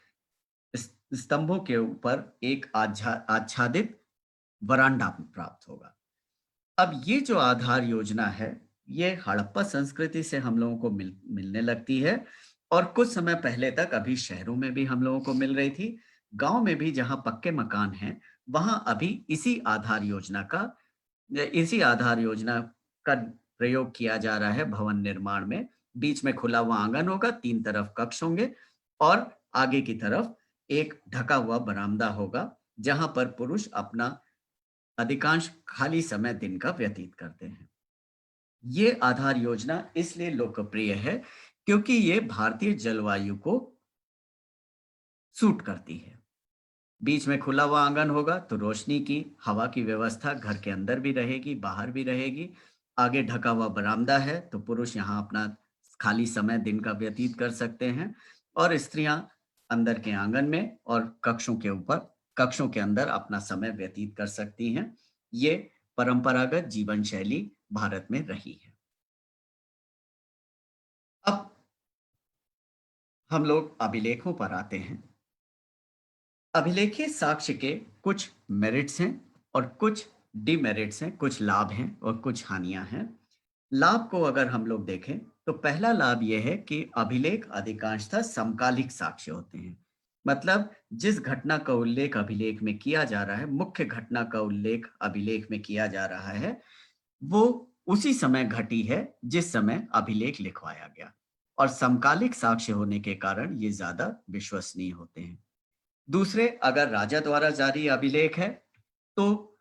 स्तंभों के ऊपर एक आच्छादित वरांडा प्राप्त होगा। अब ये जो आधार योजना है, ये हड़प्पा संस्कृति से हम लोगों को मिलने लगती है, और कुछ समय पहले तक अभी शहरों में भी हम लोगों को मिल रही थी। गाँव में भी जहाँ पक्के मकान हैं, वहाँ अभी इसी आधार योजना का प्रयोग किया जा रहा है भवन निर्माण में। बीच में खुला हुआ आँगन होगा, 3 तरफ कक्ष होंगे, और आगे की तरफ एक ढका हुआ बरामदा होगा, जहाँ पर पुरुष अपना अधिकांश खाली समय दिन का व्यतीत करते हैं। ये आधार योजना इसलिए लोकप्रिय है, क्योंकि ये भारतीय जलवायु को सूट करती है। बीच में खुला हुआ आंगन होगा, तो रोशनी की, हवा की व्यवस्था घर के अंदर भी रहेगी, बाहर भी रहेगी। आगे ढका हुआ बरामदा है, तो पुरुष यहाँ अपना खाली समय दिन का व्यतीत कर सकते हैं, और स्त्रियां अंदर के आंगन में और कक्षों के अंदर अपना समय व्यतीत कर सकती हैं। ये परंपरागत जीवन शैली भारत में रही है। अब हम लोग अभिलेखों पर आते हैं। अभिलेखीय साक्ष्य के कुछ मेरिट्स हैं और कुछ डिमेरिट्स हैं, कुछ लाभ हैं और कुछ हानियां हैं। लाभ को अगर हम लोग देखें तो पहला लाभ यह है कि अभिलेख अधिकांशतः समकालिक साक्ष्य होते हैं। मतलब जिस घटना का उल्लेख अभिलेख में किया जा रहा है, मुख्य घटना का उल्लेख अभिलेख में किया जा रहा है, वो उसी समय घटी है जिस समय अभिलेख लिखवाया गया। और समकालिक साक्ष्य होने के कारण ये ज्यादा विश्वसनीय होते हैं। दूसरे, अगर राजा द्वारा जारी अभिलेख है, तो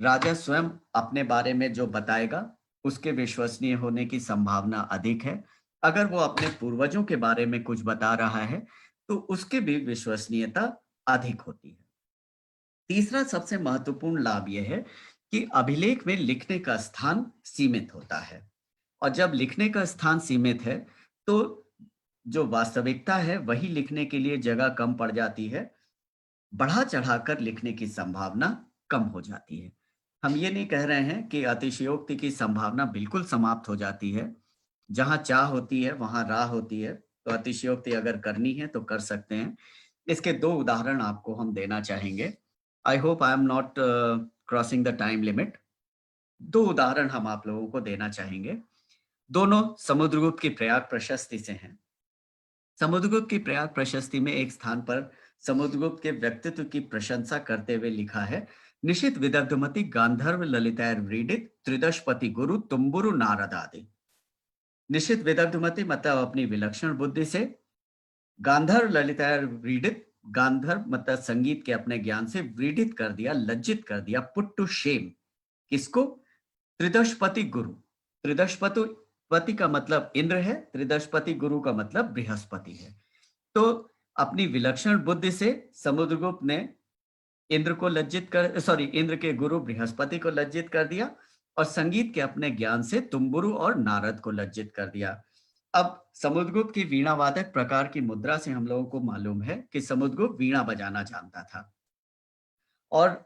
राजा स्वयं अपने बारे में जो बताएगा, उसके विश्वसनीय होने की संभावना अधिक है। अगर वो अपने पूर्वजों के बारे में कुछ बता रहा है, तो उसकी भी विश्वसनीयता अधिक होती है। तीसरा सबसे महत्वपूर्ण लाभ यह है कि अभिलेख में लिखने का स्थान सीमित होता है। और जब लिखने का स्थान सीमित है, तो जो वास्तविकता है, वही लिखने के लिए जगह कम पड़ जाती है। बढ़ा-चढ़ाकर लिखने की संभावना कम हो जाती है। हम ये नहीं कह रहे हैं कि अतिशयोक्ति की संभावना बिल्कुल समाप्त हो जाती है। जहाँ चाह होती है, वहाँ राह होती है, तो अतिशयोक्ति अगर करनी है, तो कर सकते हैं। इसके 2 उदाहरण आपको हम देना चाहेंगे। I hope I am not crossing the time limit. 2 उदाहरण हम आप लोगों को देना चाहेंगे। दोनों समुद्रगुप्त की प्रयाग प्रशस्ति से हैं। समुद्रगुप्त की प्रयाग प्रशस्ति में एक स्थान पर समुद्रगुप्त के व्यक्तित्व की प्रशंसा करते हुए लिखा है, निशित विदग्धमति गांधर्व ललितैर व्रीडित त्रिदशपति गुरु तुम्बुरु नारद आदि। निशित विदग्धमति मतलब अपनी विलक्षण बुद्धि से, गांधर्व ललितैर व्रीडित, गांधर्व मतलब संगीत के अपने ज्ञान से व्रीडित कर दिया, लज्जित कर दिया, पुट टू शेम। किसको? त्रिदशपति गुरु। त्रिदशपति पति का मतलब इंद्र है, त्रिदशपति गुरु का मतलब बृहस्पति है। तो अपनी विलक्षण बुद्धि से समुद्रगुप्त ने इंद्र के गुरु बृहस्पति को लज्जित कर दिया और संगीत के अपने ज्ञान से तुम्बुरु और नारद को लज्जित कर दिया। अब समुद्रगुप्त की वीणा वादक प्रकार की मुद्रा से हम लोगों को मालूम है कि समुद्रगुप्त वीणा बजाना जानता था। और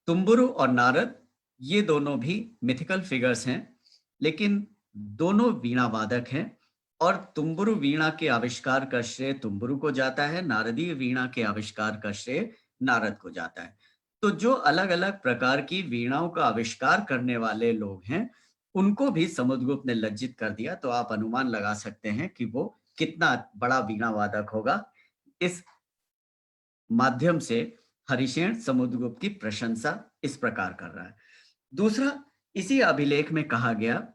तुम्बुरु और नारद, ये दोनों भी मिथिकल फिगर्स हैं, लेकिन दोनों वीणा वादक हैं। और तुम्बुरु वीणा के आविष्कार का श्रेय तुम्बुरु को जाता है, नारदीय वीणा के आविष्कार का श्रेय नारद को जाता है। तो जो अलग अलग प्रकार की वीणाओं का आविष्कार करने वाले लोग हैं, उनको भी समुद्रगुप्त ने लज्जित कर दिया। तो आप अनुमान लगा सकते हैं कि वो कितना बड़ा वीणा वादक होगा। इस माध्यम से हरिशेन समुद्रगुप्त की प्रशंसा इस प्रकार कर रहा है। दूसरा, इसी अभिलेख में कहा गया,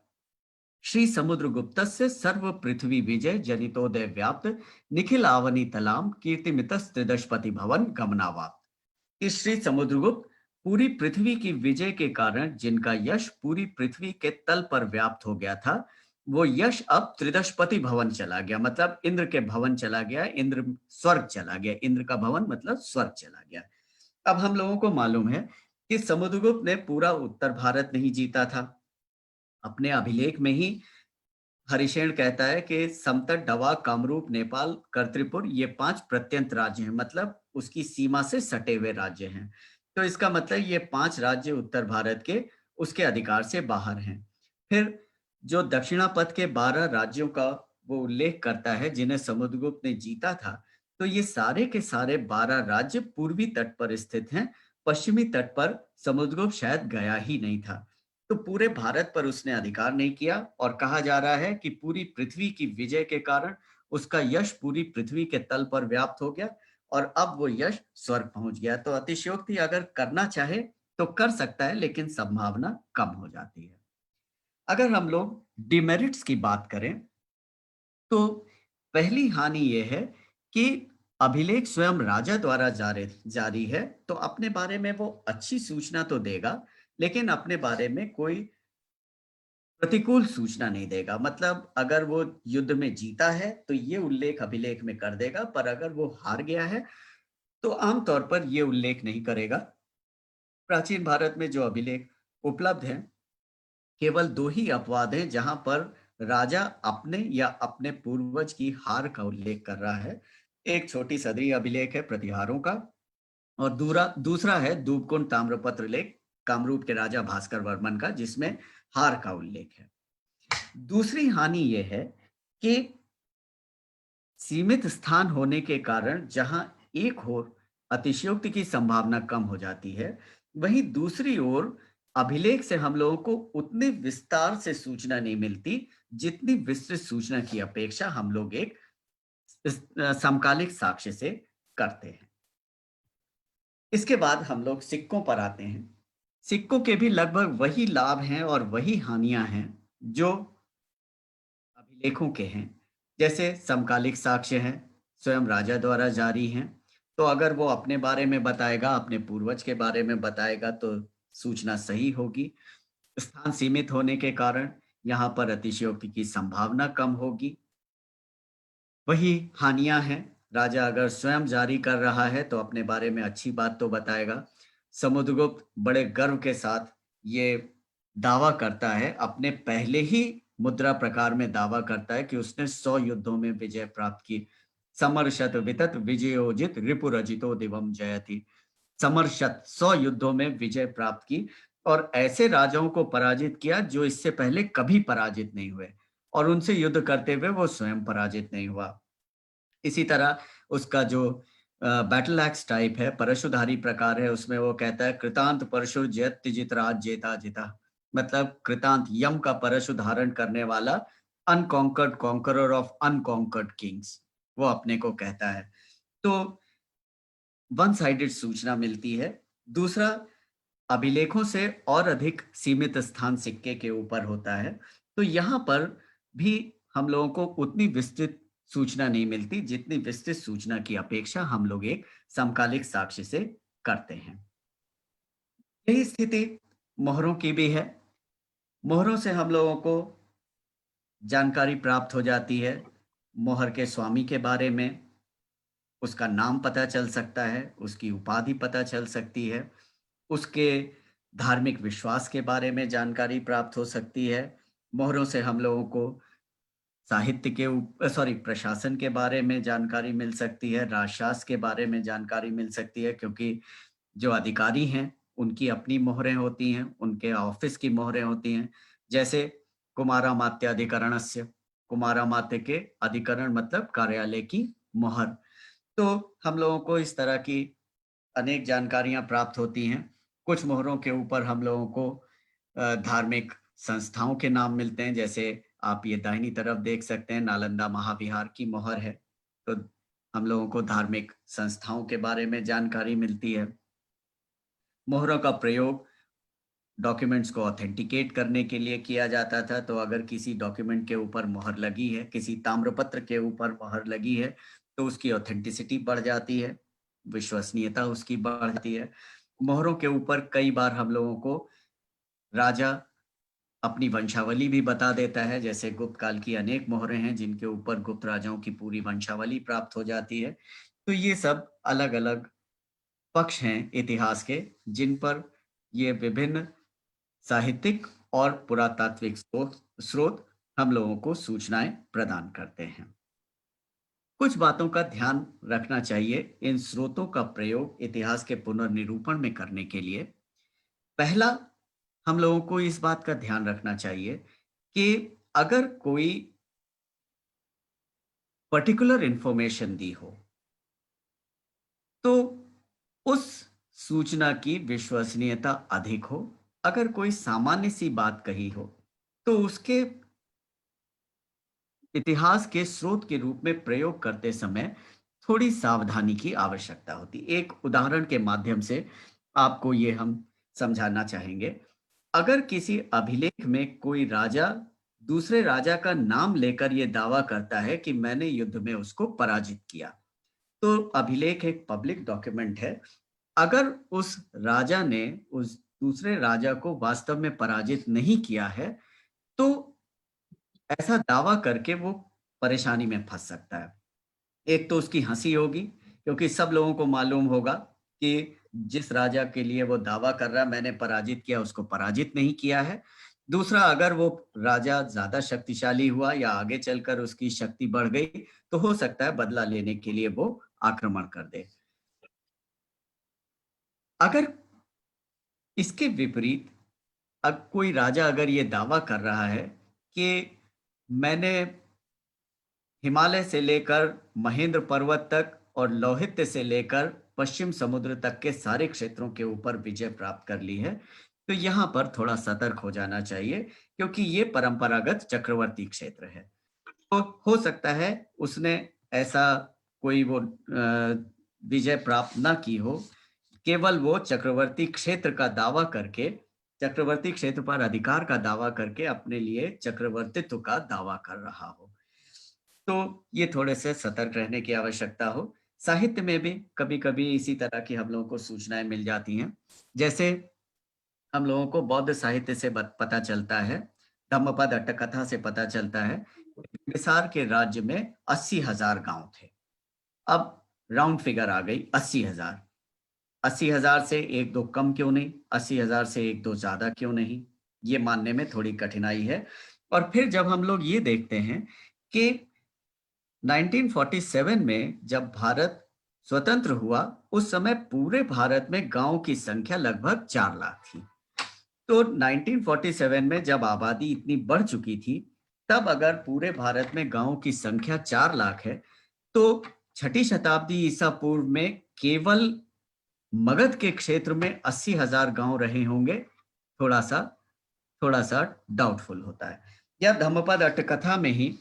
श्री समुद्रगुप्तस्य सर्व पृथ्वी विजय जनितोदय व्याप्त निखिल आवनी तलाम कीर्तिमितस् त्रिदशपति भवन गमनावाप्त। कि श्री समुद्रगुप्त पूरी पृथ्वी की विजय के कारण जिनका यश पूरी पृथ्वी के तल पर व्याप्त हो गया था, वो यश अब त्रिदशपति भवन चला गया, मतलब इंद्र के भवन चला गया, इंद्र स्वर्ग चला गया। इंद्र का भवन मतलब स्वर्ग चला गया। अब हम लोगों को मालूम है कि समुद्रगुप्त ने पूरा उत्तर भारत नहीं जीता था। अपने अभिलेख में ही हरिशेन कहता है कि समतट, डवा, कामरूप, नेपाल, कर्तृपुर, ये 5 प्रत्यंत राज्य हैं, मतलब उसकी सीमा से सटे हुए राज्य हैं। तो इसका मतलब ये 5 राज्य उत्तर भारत के उसके अधिकार से बाहर हैं। फिर जो दक्षिणापथ के 12 राज्यों का वो उल्लेख करता है जिन्हें समुद्रगुप्त ने जीता था, तो ये सारे के सारे 12 राज्य पूर्वी तट पर स्थित हैं। पश्चिमी तट पर समुद्रगुप्त शायद गया ही नहीं था। तो पूरे भारत पर उसने अधिकार नहीं किया और कहा जा रहा है कि पूरी पृथ्वी की विजय के कारण उसका यश पूरी पृथ्वी के तल पर व्याप्त हो गया और अब वो यश स्वर्ग पहुंच गया। तो अतिशयोक्ति अगर करना चाहे तो कर सकता है, लेकिन संभावना कम हो जाती है। अगर हम लोग डिमेरिट्स की बात करें, तो पहली हानि यह है कि अभिलेख स्वयं राजा द्वारा जारी जारी है, तो अपने बारे में वो अच्छी सूचना तो देगा, लेकिन अपने बारे में कोई प्रतिकूल सूचना नहीं देगा। मतलब अगर वो युद्ध में जीता है तो ये उल्लेख अभिलेख में कर देगा, पर अगर वो हार गया है तो आमतौर पर ये उल्लेख नहीं करेगा। प्राचीन भारत में जो अभिलेख उपलब्ध हैं, केवल 2 ही अपवाद हैं जहां पर राजा अपने या अपने पूर्वज की हार का उल्लेख कर रहा है। एक छोटी सदरी अभिलेख है प्रतिहारों का, और दूसरा है दूबकुंड ताम्रपत्र लेख कामरूप के राजा भास्कर वर्मन का, जिसमें हार का उल्लेख है। दूसरी हानि यह है कि सीमित स्थान होने के कारण जहां एक ओर अतिशयोक्ति की संभावना कम हो जाती है। वहीं दूसरी ओर अभिलेख से हम लोगों को उतने विस्तार से सूचना नहीं मिलती, जितनी विस्तृत सूचना की अपेक्षा हम लोग एक समकालिक साक्ष्य से करते हैं। इसके बाद हम लोग सिक्कों पर आते हैं। सिक्कों के भी लगभग वही लाभ हैं और वही हानियाँ हैं, जो अभिलेखों के हैं। जैसे समकालिक साक्ष्य हैं, स्वयं राजा द्वारा जारी हैं, तो अगर वो अपने बारे में बताएगा, अपने पूर्वज के बारे में बताएगा तो सूचना सही होगी। स्थान सीमित होने के कारण यहाँ पर अतिशयोक्ति की संभावना कम होगी। वही हानियाँ हैं, राजा अगर स्वयं जारी कर रहा है तो अपने बारे में अच्छी बात तो बताएगा। समुद्रगुप्त बड़े गर्व के साथ ये दावा करता है, अपने पहले ही मुद्रा प्रकार में दावा करता है कि उसने 100 युद्धों में विजय प्राप्त की। समरशत वितत विजयोजित रिपुरजितो दिवम जयति। समरशत 100 युद्धों में विजय प्राप्त की और ऐसे राजाओं को पराजित किया जो इससे पहले कभी पराजित नहीं हुए, और उनसे युद्ध करते हुए वो स्वयं पराजित नहीं हुआ। इसी तरह उसका जो बैटल एक्स टाइप है, परशुधारी प्रकार है, उसमें वो कहता है कृतांत परशु जयत जितराज जेता जिता। मतलब कृतांत यम का परशु धारण करने वाला unconquered conqueror of unconquered Kings, वो अपने को कहता है। तो वन साइडेड सूचना मिलती है। दूसरा, अभिलेखों से और अधिक सीमित स्थान सिक्के के ऊपर होता है, तो यहाँ पर भी हम लोगों को उतनी विस्तृत सूचना नहीं मिलती, जितनी विस्तृत सूचना की अपेक्षा हम लोग एक समकालिक साक्ष्य से करते हैं। यही स्थिति मोहरों की भी है। मोहरों से हम लोगों को जानकारी प्राप्त हो जाती है, मोहर के स्वामी के बारे में, उसका नाम पता चल सकता है, उसकी उपाधि पता चल सकती है, उसके धार्मिक विश्वास के बारे में जानकारी प्राप्त हो सकती है। मोहरों से हम लोगों को साहित्य के प्रशासन के बारे में जानकारी मिल सकती है, राजशास्त्र के बारे में जानकारी मिल सकती है, क्योंकि जो अधिकारी हैं, उनकी अपनी मोहरें होती हैं, उनके ऑफ़िस की मोहरें होती हैं। जैसे कुमारामात्याधिकरणस्य, कुमारामात्य के अधिकरण मतलब कार्यालय की मोहर। तो हम लोगों को इस तरह की अनेक जानकारियाँ प्राप्त होती हैं। कुछ मोहरों के ऊपर हम लोगों को धार्मिक संस्थाओं के नाम मिलते हैं, जैसे आप ये दाहिनी तरफ देख सकते हैं, नालंदा महाविहार की मोहर है। तो हम लोगों को धार्मिक संस्थाओं के बारे में जानकारी मिलती है। मोहरों का प्रयोग डॉक्यूमेंट्स को ऑथेंटिकेट करने के लिए किया जाता था, तो अगर किसी डॉक्यूमेंट के ऊपर मोहर लगी है, किसी ताम्रपत्र के ऊपर मोहर लगी है, तो उसकी ऑथेंटिसिटी बढ़ जाती है, विश्वसनीयता उसकी बढ़ जाती है। मोहरों के ऊपर कई बार हम लोगों को राजा अपनी वंशावली भी बता देता है, जैसे गुप्त काल की अनेक मोहरें हैं जिनके ऊपर गुप्त राजाओं की पूरी वंशावली प्राप्त हो जाती है। तो ये सब अलग-अलग पक्ष हैं इतिहास के, जिन पर ये विभिन्न साहित्यिक और पुरातात्विक स्रोत स्रोत हम लोगों को सूचनाएं प्रदान करते हैं। कुछ बातों का ध्यान रखना चाहिए इन स्रोतों का प्रयोग इतिहास के पुनर्निरूपण में करने के लिए। पहला, हम लोगों को इस बात का ध्यान रखना चाहिए कि अगर कोई पर्टिकुलर इंफॉर्मेशन दी हो, तो उस सूचना की विश्वसनीयता अधिक हो। अगर कोई सामान्य सी बात कही हो, तो उसके इतिहास के स्रोत के रूप में प्रयोग करते समय थोड़ी सावधानी की आवश्यकता होती है। एक उदाहरण के माध्यम से आपको ये हम समझाना चाहेंगे। अगर किसी अभिलेख में कोई राजा दूसरे राजा का नाम लेकर ये दावा करता है कि मैंने युद्ध में उसको पराजित किया, तो अभिलेख एक पब्लिक डॉक्यूमेंट है। अगर उस राजा ने उस दूसरे राजा को वास्तव में पराजित नहीं किया है, तो ऐसा दावा करके वो परेशानी में फँस सकता है। एक तो उसकी हँसी होगी, क्योंकि सब लोगों को मालूम होगा कि जिस राजा के लिए वो दावा कर रहा है मैंने पराजित किया, उसको पराजित नहीं किया है। दूसरा, अगर वो राजा ज़्यादा शक्तिशाली हुआ या आगे चलकर उसकी शक्ति बढ़ गई, तो हो सकता है बदला लेने के लिए वो आक्रमण कर दे। अगर इसके विपरीत कोई राजा अगर ये दावा कर रहा है कि मैंने हिमालय से लेकर महेंद्र पर्वत तक और लौहित्य से लेकर पश्चिम समुद्र तक के सारे क्षेत्रों के ऊपर विजय प्राप्त कर ली है, तो यहाँ पर थोड़ा सतर्क हो जाना चाहिए, क्योंकि ये परंपरागत चक्रवर्ती क्षेत्र है। तो हो सकता है उसने ऐसा कोई वो विजय प्राप्त ना की हो, केवल वो चक्रवर्ती क्षेत्र का दावा करके, चक्रवर्ती क्षेत्र पर अधिकार का दावा करके अपने लिए चक्रवर्तित्व का दावा कर रहा हो। तो ये थोड़े से सतर्क रहने की आवश्यकता हो। साहित्य में भी कभी-कभी इसी तरह की हम लोगों को सूचनाएँ मिल जाती हैं। जैसे हम लोगों को बौद्ध साहित्य से बत पता चलता है, धम्मपद अट्टकथा से पता चलता है, बिंबिसार के राज्य में 80,000 गाँव थे। अब राउंड फिगर आ गई 80,000। 80,000 से 1-2 कम क्यों नहीं? 80,000 से 1-2 ज़्यादा क्यों नहीं? ये मानने में थोड़ी कठिनाई है। और फिर जब हम लोग ये देखते हैं कि 1947 में जब भारत स्वतंत्र हुआ, उस समय पूरे भारत में गाँव की संख्या लगभग 4 लाख थी। तो 1947 में जब आबादी इतनी बढ़ चुकी थी, तब अगर पूरे भारत में गाँव की संख्या 4 लाख है, तो छठी शताब्दी ईसा पूर्व में केवल मगध के क्षेत्र में 80,000 गाँव रहे होंगे, थोड़ा-सा थोड़ा-सा डाउटफुल होता है। या धम्मपद अट्टकथा में ही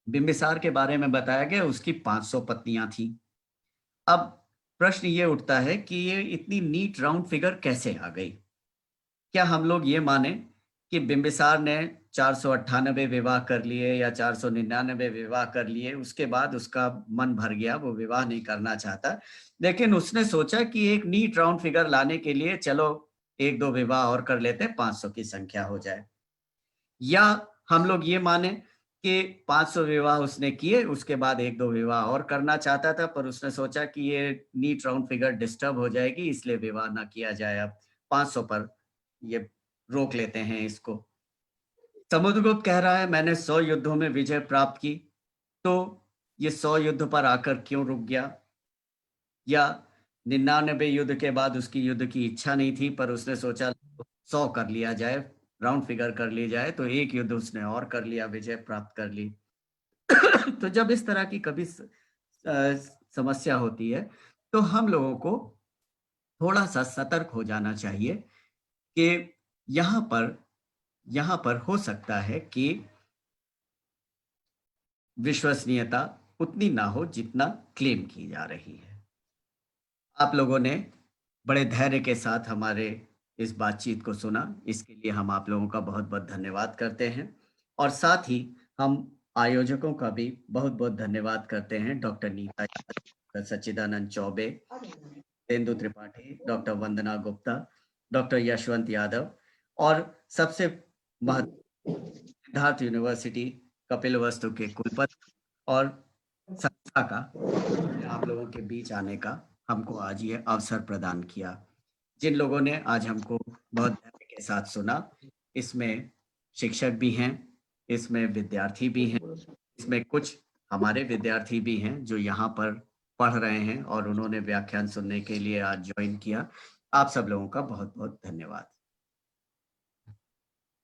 बिंबिसार के बारे में बताया गया, उसकी 500 पत्नियाँ थीं। अब प्रश्न ये उठता है कि ये इतनी नीट राउंड फिगर कैसे आ गई? क्या हम लोग ये माने कि बिंबिसार ने 498 विवाह कर लिए या 499 विवाह कर लिए, उसके बाद उसका मन भर गया, वो विवाह नहीं करना चाहता। लेकिन उसने सोचा कि एक नीट राउंड फिगर लाने के लिए चलो 1-2 विवाह और कर लेते हैं, 500 की संख्या हो जाए। या हम लोग ये माने कि 500 विवाह उसने किए, उसके बाद 1-2 विवाह और करना चाहता था, पर उसने सोचा कि ये नीट राउंड फिगर डिस्टर्ब हो जाएगी, इसलिए विवाह ना किया जाए अब, 500 पर ये रोक लेते हैं इसको। समुद्रगुप्त कह रहा है मैंने 100 युद्धों में विजय प्राप्त की, तो ये 100 युद्ध पर आकर क्यों रुक गया? या 99 युद्ध के बाद उसकी युद्ध की इच्छा नहीं थी, पर उसने सोचा 100 कर लिया जाए, राउंड फिगर कर ली जाए, तो एक युद्ध उसने और कर लिया, विजय प्राप्त कर ली। तो जब इस तरह की कभी समस्या होती है, तो हम लोगों को थोड़ा-सा सतर्क हो जाना चाहिए कि यहाँ पर यहाँ पर हो सकता है कि विश्वसनीयता उतनी ना हो जितना क्लेम की जा रही है। आप लोगों ने बड़े धैर्य के साथ हमारे इस बातचीत को सुना, इसके लिए हम आप लोगों का बहुत-बहुत धन्यवाद करते हैं और साथ ही हम आयोजकों का भी बहुत-बहुत धन्यवाद करते हैं, डॉक्टर नीता यादव, डॉक्टर सच्चिदानंद चौबे, तेंदु त्रिपाठी, डॉक्टर वंदना गुप्ता, डॉक्टर यशवंत यादव और सबसे सिद्धार्थ यूनिवर्सिटी कपिलवस्तु के कुलपति और संस्था का आप लोगों के बीच आने का हमको आज ये अवसर प्रदान किया। जिन लोगों ने आज हमको बहुत धैर्य के साथ सुना, इसमें शिक्षक भी हैं, इसमें विद्यार्थी भी हैं, इसमें कुछ हमारे विद्यार्थी भी हैं जो यहाँ पर पढ़ रहे हैं और उन्होंने व्याख्यान सुनने के लिए आज जॉइन किया। आप सब लोगों का बहुत-बहुत धन्यवाद।